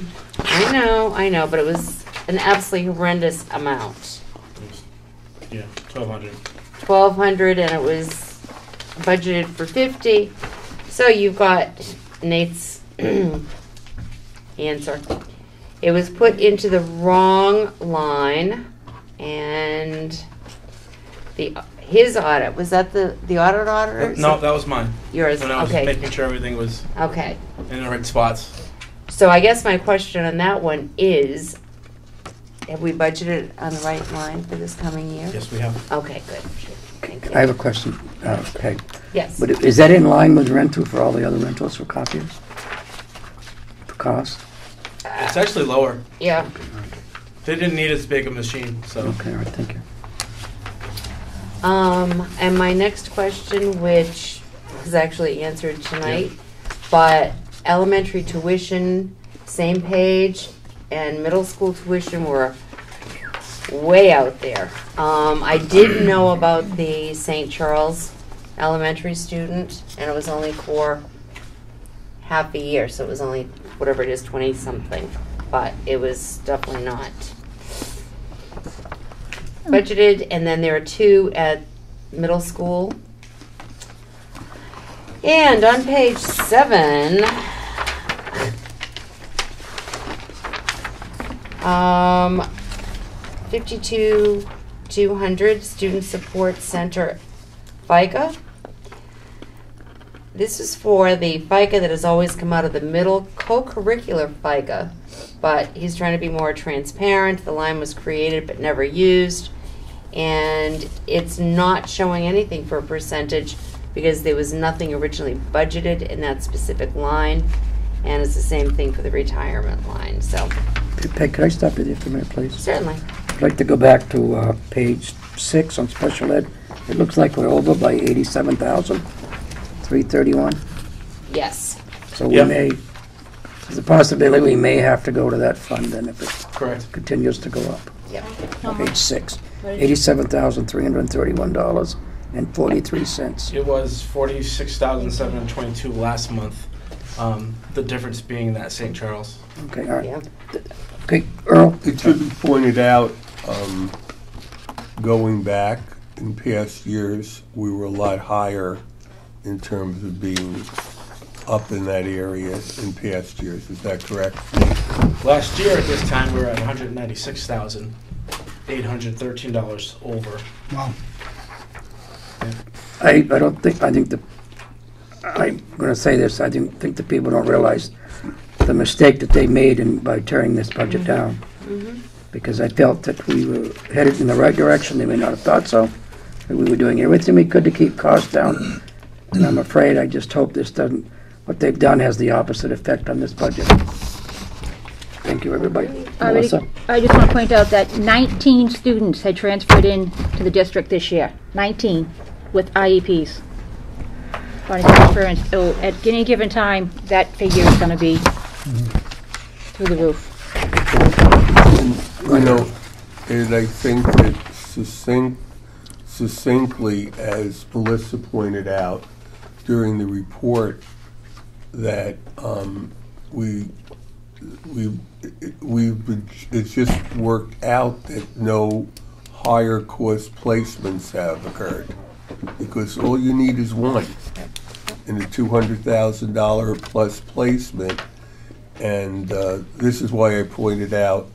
know, but it was an absolutely horrendous amount. Yeah, 1,200. 1,200, and it was budgeted for 50. So you've got Nate's answer. It was put into the wrong line, and his audit, was that the audit auditor? No, that was mine. Yours, When I was okay. making sure everything was Okay. in the right spots. So I guess my question on that one is, have we budgeted on the right line for this coming year? Yes, we have. Okay, good. Thank you. I have a question, Peg. Yes. But is that in line with rental for all the other rentals for copiers? The cost? It's actually lower. Yeah. They didn't need as big a machine, so. Okay, all right, thank you. And my next question, which was actually answered tonight, but elementary tuition, same page, and middle school tuition were way out there. I did know about the St. Charles elementary student, and it was only for half a year, so it was only, whatever it is, 20-something, but it was definitely not budgeted. And then there are 2 at middle school. And on page 7, 52,200 Student Support Center FICA. This is for the FICA that has always come out of the middle co-curricular FICA, but he's trying to be more transparent. The line was created but never used, and it's not showing anything for a percentage because there was nothing originally budgeted in that specific line, and it's the same thing for the retirement line. So Peg, could I stop with you for a minute, please? certainly. I'd like to go back to page 6 on special ed. It looks like we're over by 87,331. Yes. So we Yep. may, there's a possibility we may have to go to that fund then if it Correct. continues to go up. Yep. Page 6, $87,331.43. It was 46,722 last month. The difference being that St. Charles. Okay, all right. Yeah. Okay, Earl? It should be pointed out, going back in past years, we were a lot higher in terms of being up in that area in past years. Is that correct? Last year at this time we were at 196,000. $813 over. Wow. I think I'm gonna say this, I think the people don't realize the mistake that they made by tearing this budget down. Because I felt that we were headed in the right direction, they may not have thought so. But we were doing everything we could to keep costs down. And I'm afraid, I just hope this doesn't, what they've done has the opposite effect on this budget. Thank you, everybody. Melissa? I just want to point out that 19 students had transferred in to the district this year. 19 with IEPs. According to experience. So at any given time, that figure is going to be through the roof. You know, and I think that succinctly, as Melissa pointed out during the report, that it's just worked out that no higher cost placements have occurred, because all you need is one in a $200,000 plus placement, and this is why I pointed out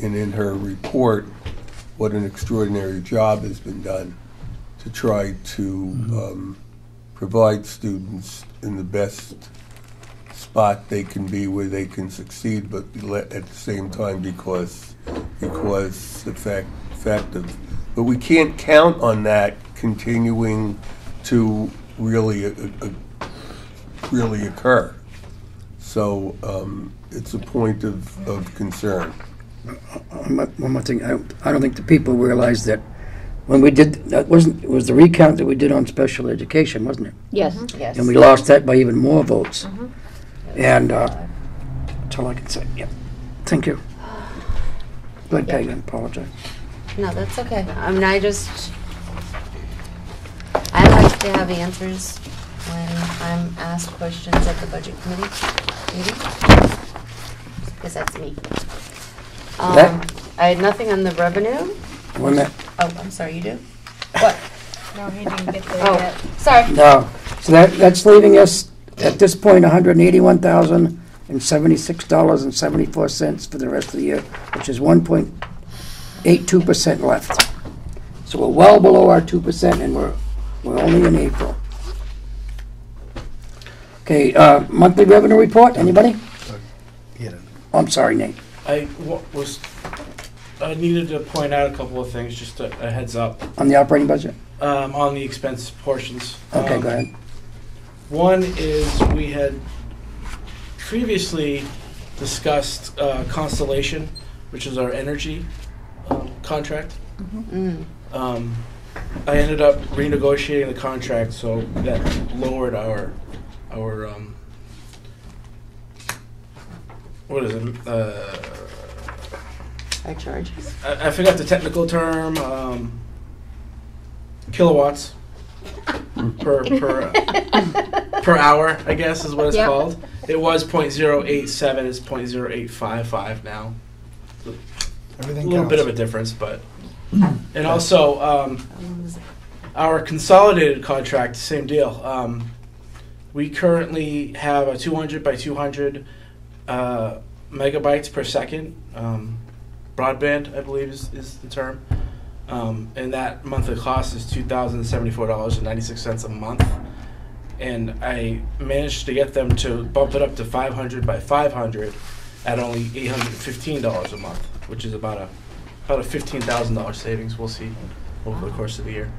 in her report what an extraordinary job has been done to try to provide students in the best spot they can be where they can succeed, but at the same time because effective. But we can't count on that continuing to really occur. So it's a point of concern. One more thing, I don't think the people realize that when we did, it was the recount that we did on special education, wasn't it? Yes. Yes. And we lost that by even more votes. And that's all I can say. Yeah. Thank you. Go ahead, Peg, I apologize. No, that's okay. I mean, I like to have answers when I'm asked questions at the budget committee meeting, because that's me. I had nothing on the revenue. 1 minute. Oh, I'm sorry, you do? What? No, he didn't get there Oh, yet. sorry. No. So that's leaving us, at this point, $181,076.74 for the rest of the year, which is 1.82% left. So we're well below our 2%, and we're only in April. Okay, monthly revenue report, anybody? Yeah. Oh, I'm sorry, Nate. I needed to point out a couple of things, just a heads up, On the operating budget? on the expense portions. Okay, go ahead. One is we had previously discussed Constellation, which is our energy contract. I ended up renegotiating the contract, so that lowered our what is it? Our charges. I forgot the technical term. Kilowatts per hour, I guess is what it's called. It was 0.087. It's 0.0855 now. Everything A little counts. bit of a difference, but and also our consolidated contract, same deal. We currently have a 200 by 200 megabytes per second broadband, I believe is the term, and that monthly cost is $2,074.96 a month. And I managed to get them to bump it up to 500 by 500 at only $815 a month, which is about a $15,000 savings. We'll see over the course of the year.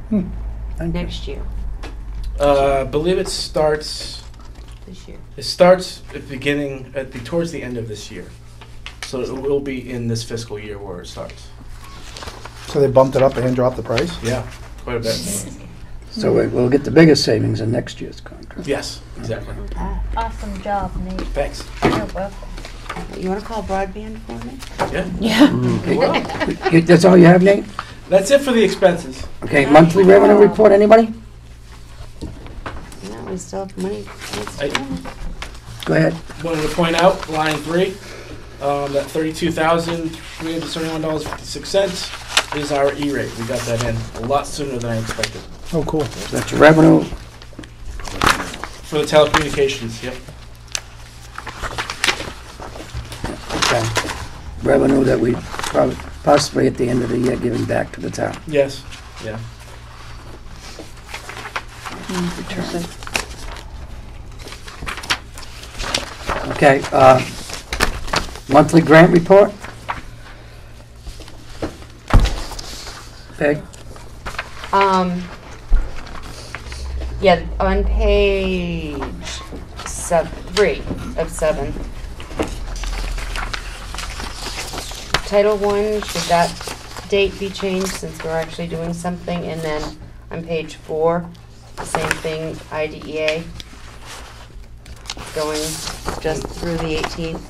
Next year. I believe it starts. This year. It starts towards the end of this year, so it will be in this fiscal year where it starts. So they bumped it up and dropped the price? Yeah, quite a bit. So we'll get the biggest savings in next year's contract. Yes, exactly. Awesome job, Nate. Thanks. You're welcome. You want to call broadband for me? Yeah. That's all you have, Nate? That's it for the expenses. Okay, monthly revenue report, anybody? No, we still have money. Go ahead. Wanted to point out line 3, that $32,371.56 is our E-rate. We got that in a lot sooner than I expected. Oh, cool. That's revenue. For the telecommunications, yep. Okay. Revenue that we probably, possibly at the end of the year giving back to the town. Yes, yeah. Return. Okay, monthly grant report? Peg? Yeah, on page 3 of 7. Title 1, should that date be changed since we're actually doing something? And then on page 4, the same thing, IDEA, going just through the 18th.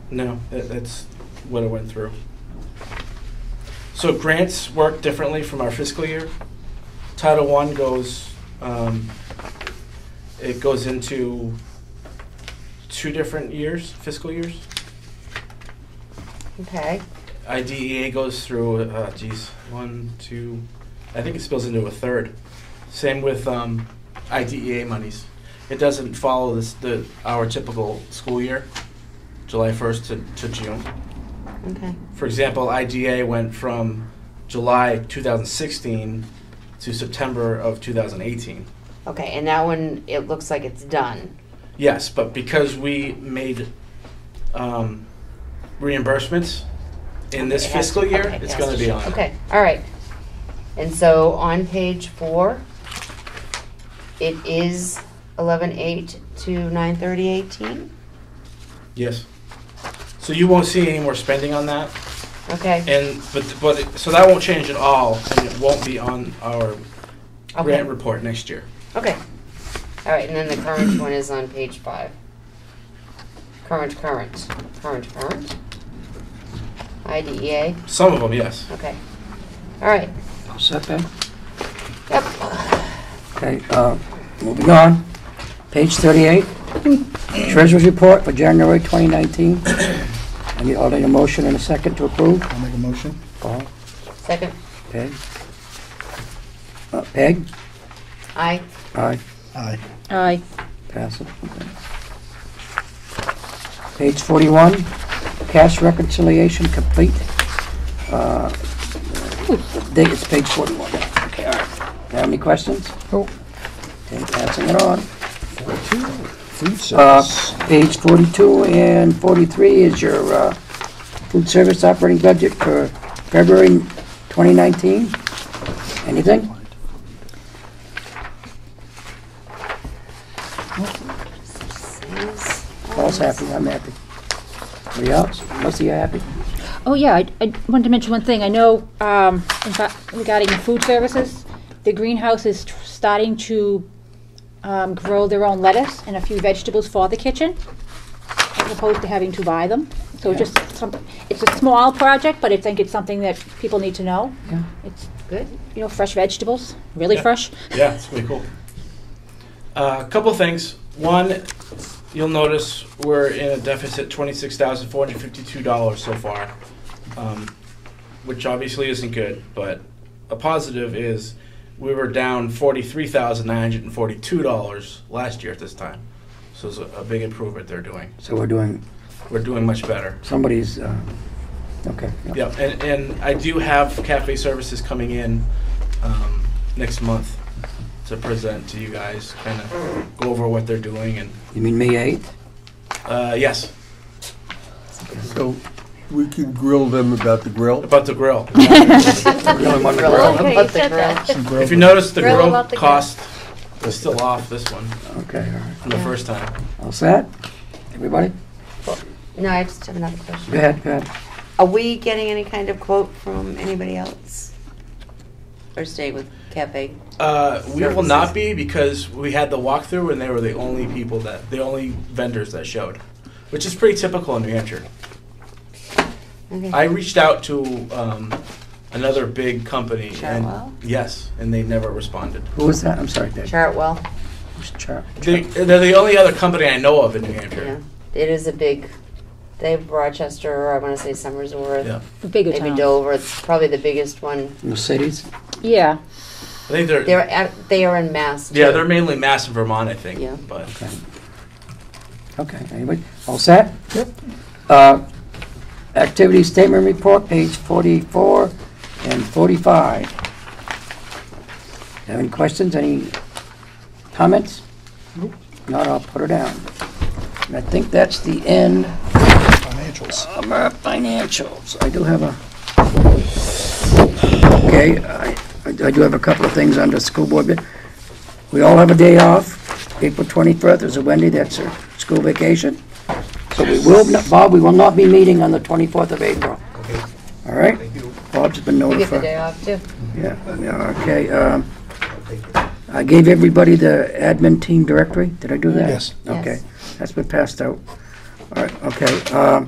No, that's what I went through. So grants work differently from our fiscal year. Title I goes, it goes into 2 different years, fiscal years. Okay. IDEA goes through, 1, 2, I think it spills into a 3rd. Same with IDEA monies. It doesn't follow our typical school year, July 1st to June. Okay. For example, IDEA went from July 2016 to September of 2018. Okay, and that one, it looks like it's done. Yes, but because we made reimbursements in this fiscal year, okay, it's it going has to be show. on. Okay, all right. And so on page 4, it is 11/8 to 9/30/18. Yes. So you won't see any more spending on that, Okay. so that won't change at all, and it won't be on our Okay. grant report next year. Okay. All right, and then the current one is on page 5. Current. IDEA. Some of them, yes. Okay. All right. All set, Peg? Yep. Okay, moving on. Page 38, Treasurer's Report for January 2019. I'll need a motion and a second to approve. I'll make a motion. Paul? Second. Peg? Peg? Aye. Aye. Aye. Aye. Pass it. Okay. Page 41, cash reconciliation complete. Date is page 41. Okay, all right. Have any questions? Oh. Okay, passing it on. Food service. Page 42 and 43 is your food service operating budget for February 2019. Anything? Paul's happy, I'm happy. Anybody else? Most of you happy? Oh, yeah, I wanted to mention one thing. I know, in fact, regarding the food services, the greenhouse is starting to grow their own lettuce and a few vegetables for the kitchen, as opposed to having to buy them. So Yeah. it's a small project, but I think it's something that people need to know. Yeah. It's, Good. fresh vegetables, really Yeah. fresh. Yeah, it's pretty cool. A couple of things. One, you'll notice we're in a deficit $26,452 so far, which obviously isn't good, but a positive is we were down $43,942 last year at this time. So it's a big improvement they're doing. So we're doing, We're doing much better. somebody's, okay. Yeah, and I do have cafe services coming in next month to present to you guys, kind of go over what they're doing, and You mean May 8th? yes, So we can grill them about the grill? about the grill. Really want to Grill. grill? Okay, About you the said grill. that. If you notice, the Grill grill about the grill. cost is still off this one Okay, all right. from the first time. All set? Everybody? No, I just have another question. Go ahead, go ahead. Are we getting any kind of quote from anybody else? Or stay with Cafe? We will not be, because we had the walkthrough and they were the only vendors that showed, which is pretty typical in New Hampshire. Okay. I reached out to another big company, Chartwell? and yes, and they never responded. Who was that? I'm sorry, Dave. Chartwell. They're the only other company I know of in New Hampshire. Yeah. It is a big, they have Rochester, I want to say Somersworth. Yeah. A bigger Maybe town. Dover. It's probably the biggest one. Mercedes? Yeah. I think They are in Mass. yeah, too. they're mainly Mass and Vermont, I think. Yeah. But Okay. Okay, anybody? All set? Yep. activity statement report, page 44 and 45. Have any questions, any comments? Nope. Not, I'll put her down. And I think that's the end Financials. of our financials. I do have a, okay, I do have a couple of things under school board. We all have a day off. April 21st is a Wednesday, that's our school vacation. So we will, Bob, we will not be meeting on the 24th of April. Okay. All right? Bob's been You get the notified. day off too. Yeah, okay. I gave everybody the admin team directory. Did I do that? Yes. Okay, that's been passed out. All right, okay.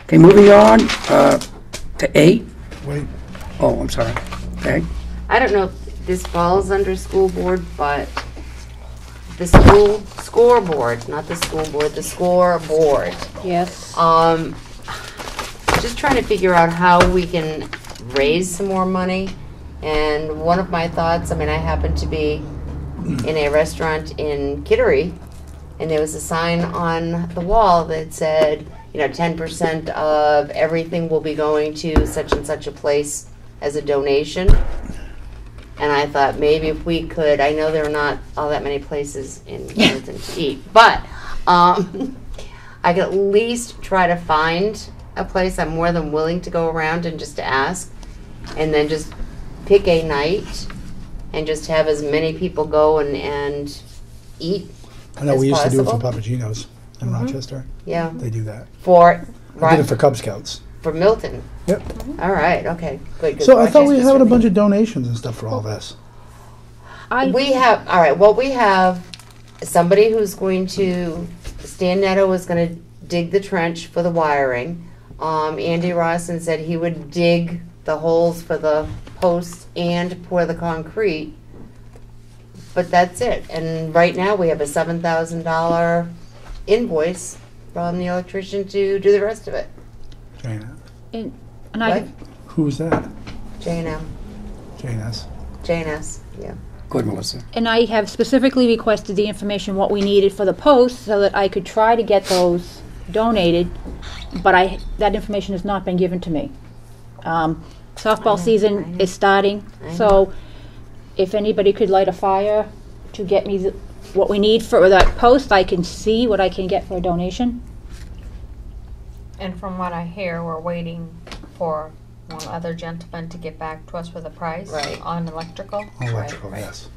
Okay, moving on to 8. Wait. Oh, I'm sorry. Okay. I don't know if this falls under school board, but the scoreboard, not the school board, the scoreboard. Yes. Just trying to figure out how we can raise some more money. And one of my thoughts, I mean, I happened to be in a restaurant in Kittery, and there was a sign on the wall that said, 10% of everything will be going to such and such a place as a donation. And I thought maybe if we could, I know there are not all that many places in Milton to eat, but I could at least try to find a place. I'm more than willing to go around and just ask, and then just pick a night and just have as many people go and eat. I know as we used to do it for possible. Papagino's in Rochester. Yeah. They do that. I I did it for Cub Scouts. For Milton. Yep. All right. Okay. Good. So I thought we had a bunch of donations and stuff for all this. We have, all right, well, we have somebody who's going to, Stan Netto is going to dig the trench for the wiring. Andy Rawson said he would dig the holes for the posts and pour the concrete. But that's it. And right now we have a $7,000 invoice from the electrician to do the rest of it. Jane. And What? I, Who's that? J&M. Jane S. J&S, yeah. Good, Melissa. and I have specifically requested the information, what we needed for the posts, so that I could try to get those donated, but that information has not been given to me. Softball season is starting, so if anybody could light a fire to get me what we need for that post, I can see what I can get for a donation. And from what I hear, we're waiting for one other gentleman to get back to us with a price Right. on electrical. Electrical, right. yes.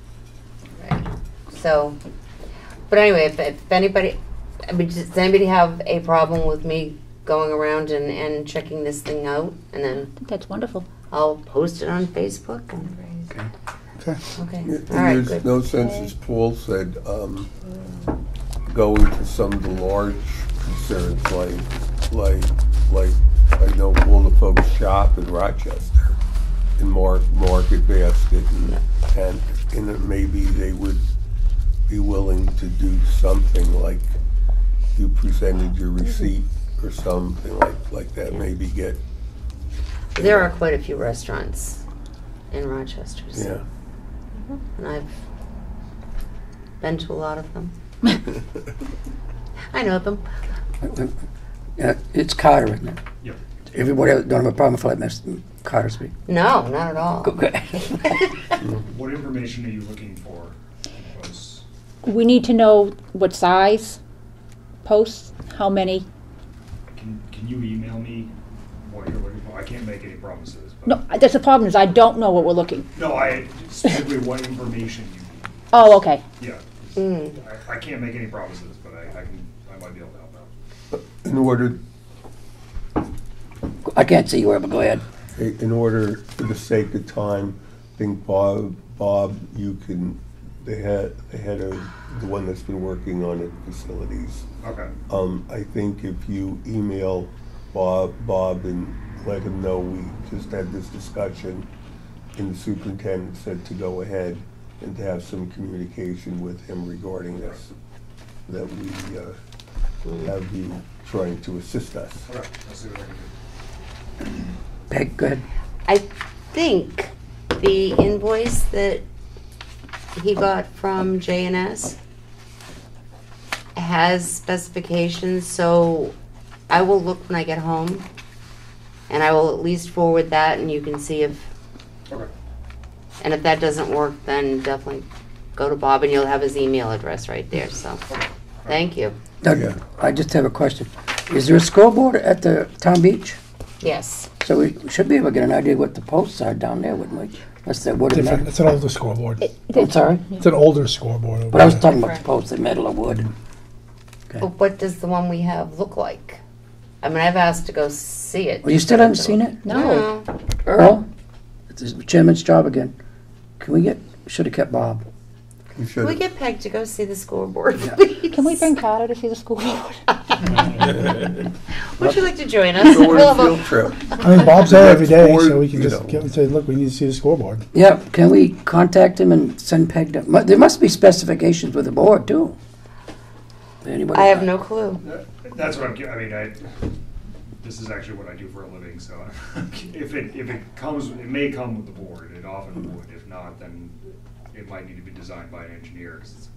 Right. So, but anyway, if anybody, I mean, does anybody have a problem with me going around and checking this thing out? And then I think that's wonderful. I'll post it on Facebook. And, Okay. okay. And All right, there's good. no sense, as Paul said, going to some of the large concerns like I know all the folks shop in Rochester in Market Basket, and that maybe they would be willing to do something like you presented your receipt or something like that. Maybe get. There are quite a few restaurants in Rochester. So. Yeah. And I've been to a lot of them. I know them. It's Carter, isn't it? Yep. Everybody else don't have a problem if I let Miss Carter speak. No, not at all. Okay. What information are you looking for? Because We need to know what size posts, how many. can you email me what you're looking for? I can't make any promises. But No, that's the problem, is I don't know what we're looking. No, specifically what information you need. Oh, okay. Yeah. I can't make any promises, but I might be able to help out. In order, I can't see you, but go ahead. in order, for the sake of time, I think Bob, you can, the head of the one that's been working on it, facilities. Okay. I think if you email Bob and let him know we just had this discussion, and the superintendent said to go ahead and to have some communication with him regarding this, that we have you trying to assist us. Okay. I'll see what I can do. Peg, go ahead. I think the invoice that he got from J&S has specifications, so I will look when I get home And I will at least forward that, and you can see if, Okay. and if that doesn't work, then definitely go to Bob, and you'll have his email address right there, so, thank you. Doug, Yeah. I just have a question. Is there a scoreboard at the town beach? Yes. So we should be able to get an idea what the posts are down there, wouldn't we? That's the wood and Different. metal. It's an older scoreboard. I'm sorry? It's an older scoreboard. Over But I was there. talking about the posts, the metal or wood. Okay. But what does the one we have look like? I mean, I've asked to go see it. Well, you still haven't seen it? No. Earl, it's the chairman's job again. Can we get, should have kept Bob. You Can we should. get Peg to go see the scoreboard, Yeah. please? Can we bring Carter to see the school board? Would you like to join us? Go on We'll a have a- field trip. I mean, Bob's there every day, Or, so we can you just know. get and say, look, we need to see the scoreboard. Yeah, can we contact him and send Peg to, there must be specifications with the board too. Anybody? I have no clue. That's what I mean, this is actually what I do for a living, so if it comes, it may come with the board, it often would. If not, then it might need to be designed by an engineer, because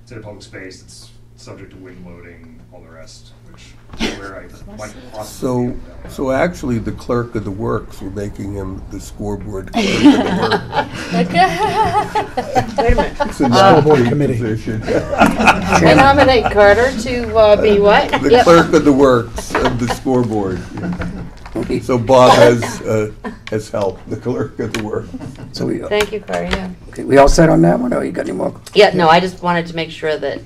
it's in a public space, it's subject to wind loading, all the rest, which is where I might possibly. So actually, the clerk of the works, we're making him the scoreboard clerk of the works. Wait a minute. It's a Scoreboard non-paid committee. position. I nominate Carter to be what? The clerk of the works of the scoreboard. So Bob has helped, the clerk of the works. So we, Thank you, Carter, yeah. okay, we all set on that one, or you got any more? Yeah, no, I just wanted to make sure that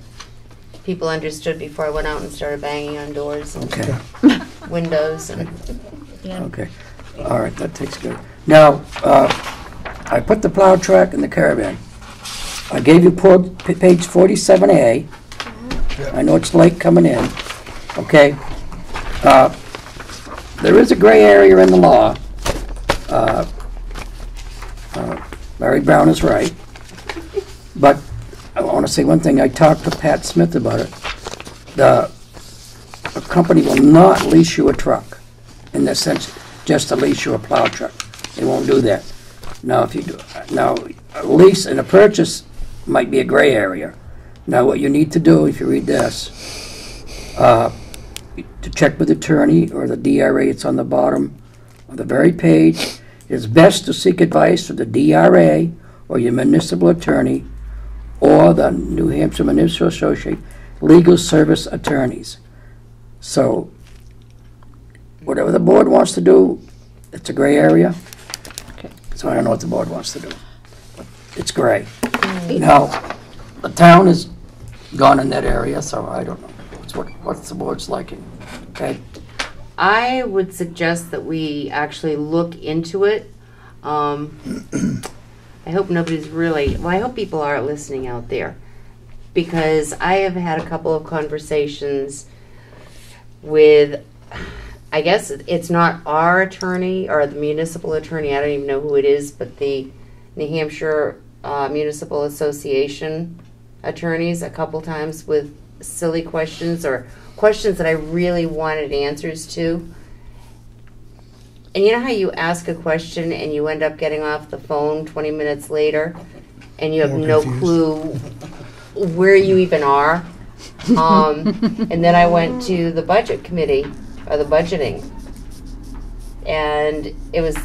people understood before I went out and started banging on doors and Okay, windows and. okay. All right, that takes good. Now, I put the plow truck in the caravan. I gave you page 47A. I know it's late coming in, okay? There is a gray area in the law. Larry Brown is right. But I want to say one thing. I talked to Pat Smith about it. A company will not lease you a truck, in the sense, just to lease you a plow truck. They won't do that. Now, if you do, now a lease and a purchase might be a gray area. Now, what you need to do, if you read this, to check with the attorney or the DRA, it's on the bottom of the very page. It's best to seek advice from the DRA or your municipal attorney or the New Hampshire Municipal Association legal service attorneys. So, whatever the board wants to do, it's a gray area. Okay. So I don't know what the board wants to do. It's gray. Now, the town has gone in that area, so I don't know. What's the board's liking? Okay? I would suggest that we actually look into it. I hope nobody's really, well, I hope people are listening out there, because I have had a couple of conversations with, I guess it's not our attorney or the municipal attorney, I don't even know who it is, but the New Hampshire Municipal Association attorneys a couple times with silly questions or questions that I really wanted answers to. And you know how you ask a question and you end up getting off the phone 20 minutes later and you have More no confused. clue where you even are? And then I went to the budget committee, or the budgeting, and it was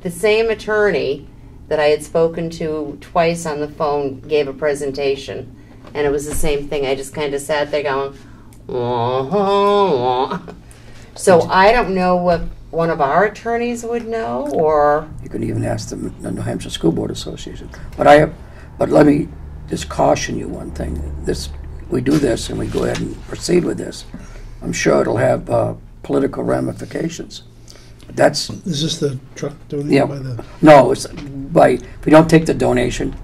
the same attorney that I had spoken to twice on the phone gave a presentation, and it was the same thing. I just kind of sat there going, wah, wah, wah. So I don't know what one of our attorneys would know, or You could even ask the New Hampshire School Board Association. But let me just caution you one thing. We do this and we go ahead and proceed with this. I'm sure it'll have political ramifications. But that's, Is this the truck donated yeah, by the? no, it's if we don't take the donation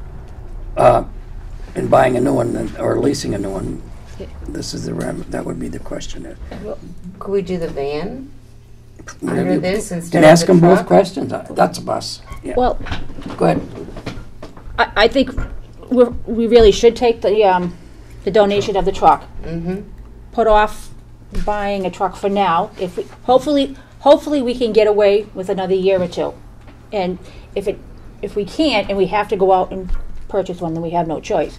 and buying a new one or leasing a new one, this is that would be the question there. could we do the van Whatever under you- this instead And of ask the them both truck? questions. That's a bus. Yeah. Well, Go ahead. I think we really should take the donation of the truck. Mm-hmm. Put off buying a truck for now. If we, hopefully we can get away with another year or two. And if we can't and we have to go out and purchase one, then we have no choice.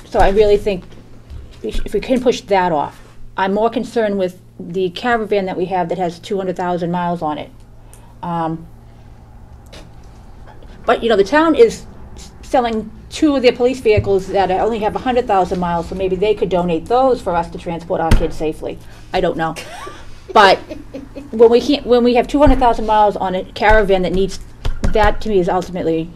So I really think if we can push that off. I'm more concerned with the caravan that we have that has 200,000 miles on it. But, you know, the town is selling 2 of their police vehicles that only have 100,000 miles, so maybe they could donate those for us to transport our kids safely. I don't know. But when we have 200,000 miles on a caravan that needs, that to me is ultimately,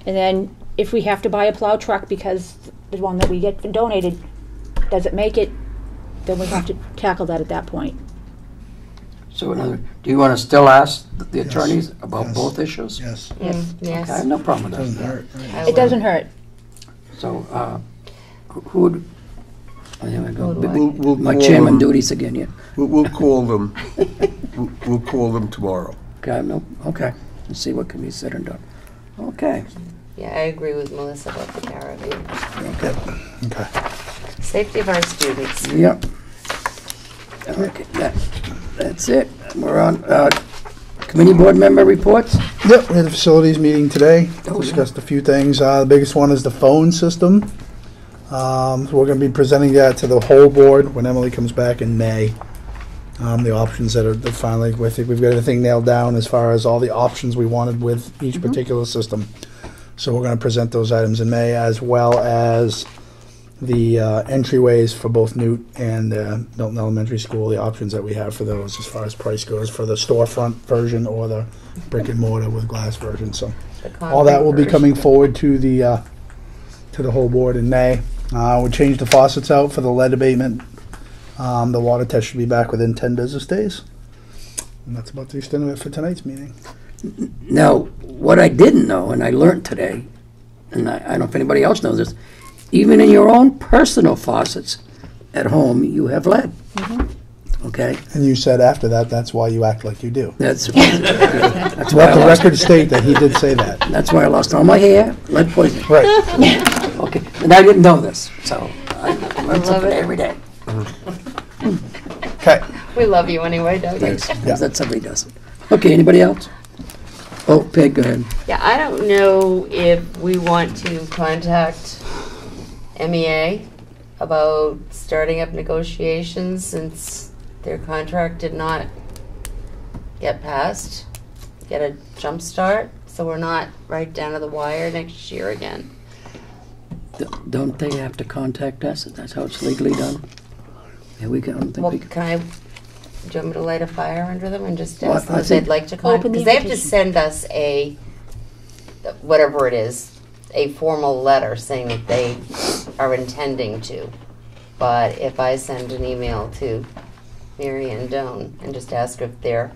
and then if we have to buy a plow truck because the one that we get donated doesn't make it, then we have to tackle that at that point. So do you want to still ask the Yes. attorneys about Yes. both issues? Yes. Yes. Okay, I have no problem with Doesn't that. hurt. I It will. doesn't hurt. So, who would, oh, here we go. We'll My call chairman them. duties again here. We'll call them. We'll call them tomorrow. Okay, okay. Let's see what can be said and done. Okay. Yeah, I agree with Melissa about the caravan. Okay. Okay. Safety of our students. Yep. Okay, that's it. We're on, committee board member reports? Yep, we had a facilities meeting today, Oh, yeah. discussed a few things. The biggest one is the phone system. So we're going to be presenting that to the whole board when Emily comes back in May. The options that finally, I think we've got everything nailed down as far as all the options we wanted with each particular system. So we're going to present those items in May, as well as the entryways for both Newt and Milton Elementary School, the options that we have for those as far as price goes for the storefront version or the brick and mortar with glass version. So all that will be coming forward to the whole board in May. We changed the faucets out for the lead abatement. The water test should be back within 10 business days. And that's about the extent of it for tonight's meeting. Now, what I didn't know, and I learned today, and I don't know if anybody else knows this, even in your own personal faucets at home, you have lead. Okay? And you said after that, that's why you act like you do. That's why Let the record state that he did say that. That's why I lost all my hair, lead poisoning. Right. Okay, and I didn't know this, so I learn love something it. every day. Okay. We love you anyway, don't you? Thanks, because that's somebody does it. Okay, anybody else? Oh, Peg, go ahead. Yeah, I don't know if we want to contact MEA about starting up negotiations since their contract did not get passed, get a jump start, so we're not right down to the wire next year again. Don't they have to contact us? That's how it's legally done? Yeah, I don't think Well, we can. can I, do you want me to light a fire under them and just Well, ask them I if they'd think- like to Open contact? the Because they have to invitation. send us a, whatever it is, a formal letter saying that they are intending to. But if I send an email to Mary Ann Doan and just ask if they're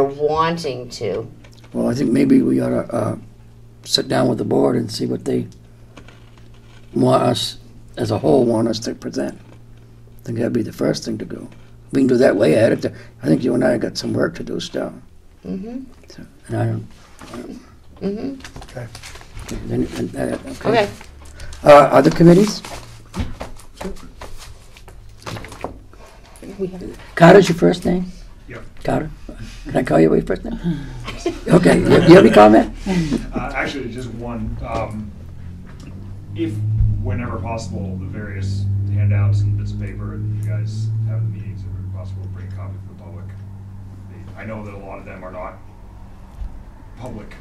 wanting to, Well, I think maybe we ought to sit down with the board and see what they want us, as a whole, want us to present. I think that'd be the first thing to go. We can do that way ahead of time. I think you and I got some work to do still. mm-hmm, So, and I don't. mm-hmm, Okay. okay. Other committees? Carter's your first name? Yep. Carter? Can I call you by your first name? Okay, you have any comment? Actually, just one. If, whenever possible, the various handouts and bits of paper that you guys have in the meetings, if it's possible, bring a copy for the public. I know that a lot of them are not public,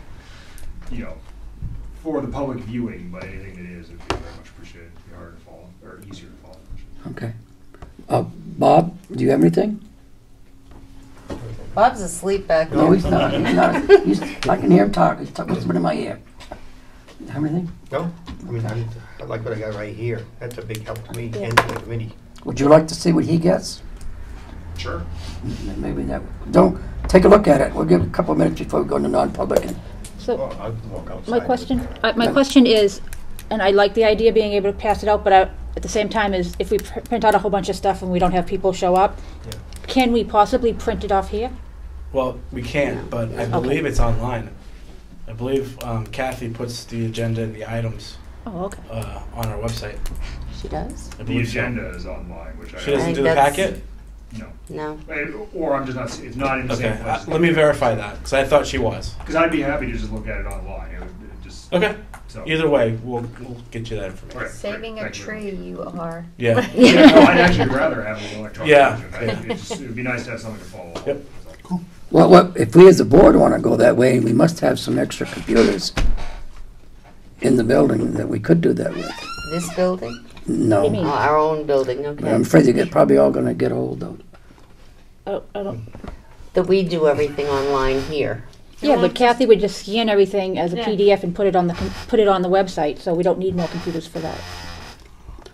for the public viewing, but anything that is, it'd be very much appreciated. It'd be harder to follow, or easier to follow. Okay. Bob, do you have anything? Bob's asleep back there. No, he's not. He's not. I can hear him talk. He's whispering in my ear. Have anything? No, I mean, I like what I got right here. That's a big help to me and to the committee. Would you like to see what he gets? Sure. Maybe that. Don't take a look at it. We'll give it a couple of minutes before we go into non-public. And So Well, I'll walk outside. my question is, and I like the idea of being able to pass it out, but at the same time is if we print out a whole bunch of stuff and we don't have people show up, Yeah. can we possibly print it off here? Well, we can't, but I believe it's online. I believe Kathy puts the agenda and the items Oh, okay. on our website. She does? I The believe so. agenda is online, which She doesn't think do the that's- packet? No. No. Or I'm just not, it's not in the Okay, same place. let me verify that, because I thought she was. Because I'd be happy to just look at it online. It would just Okay. So Either way, we'll get you that information. All right, Saving great. a Thank you very tree, you are. Yeah. Yeah, no, I'd actually rather have an electronic Yeah. version. It'd be nice to have something to follow up. Yep. Well, what, if we as a board want to go that way, we must have some extra computers in the building that we could do that with. This building? No, mean? Our own building, but okay. I'm afraid they're probably all going to get old though. Oh, I don't. That we do everything online here. Yeah, but Kathy would just scan everything as a Yeah. PDF and put it on the website, so we don't need more computers for that.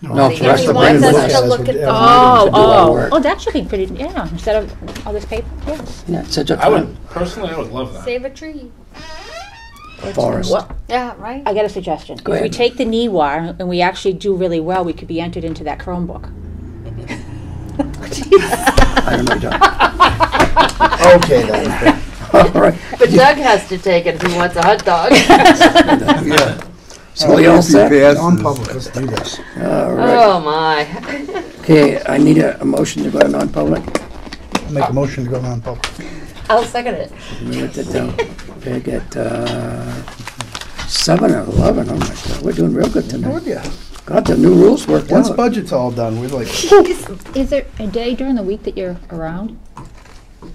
No, for Yeah, us he to wants bring us books. to look at the- to do our work. Oh, that should be pretty, yeah, instead of all this paper, yes. Yeah, such a I would, fun personally, I would love that. Save a tree. forest. Well, Yeah, right? I got a suggestion. Go If we ahead. take the NEWA and we actually do really well, we could be entered into that Chromebook. I don't know, John. Okay, then. All right. But Doug has to take it if he wants a hot dog. Yeah. So we all set? Non-public, let's do this. All right. Oh, my. Okay, I need a motion to go to non-public. I'll make a motion to go non-public. I'll second it. Let me write that down. Big at 7:11. Oh my God, we're doing real good tonight. Would ya? God, the new rules worked Once out. budget's all done, we're like, Is there a day during the week that you're around?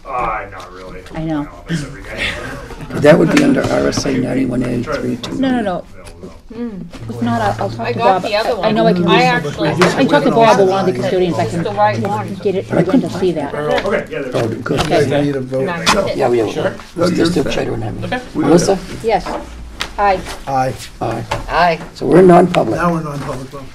Not really. I know. Almost every day. That would be under RSA 91A32. No. If not, I'll talk I to got Bob. the other one. I know I can. I actually. I talked to Bob, or one of the custodians. I can The right one. get it, everyone to see that. Okay, yeah, Oh, there's. good. you guys need a vote. Yeah, we Sure. have. Let's do Chater and Hamlin. Okay. Melissa? Yes. Aye. Aye. Aye. Aye. So we're in non-public. Now we're non-public, though.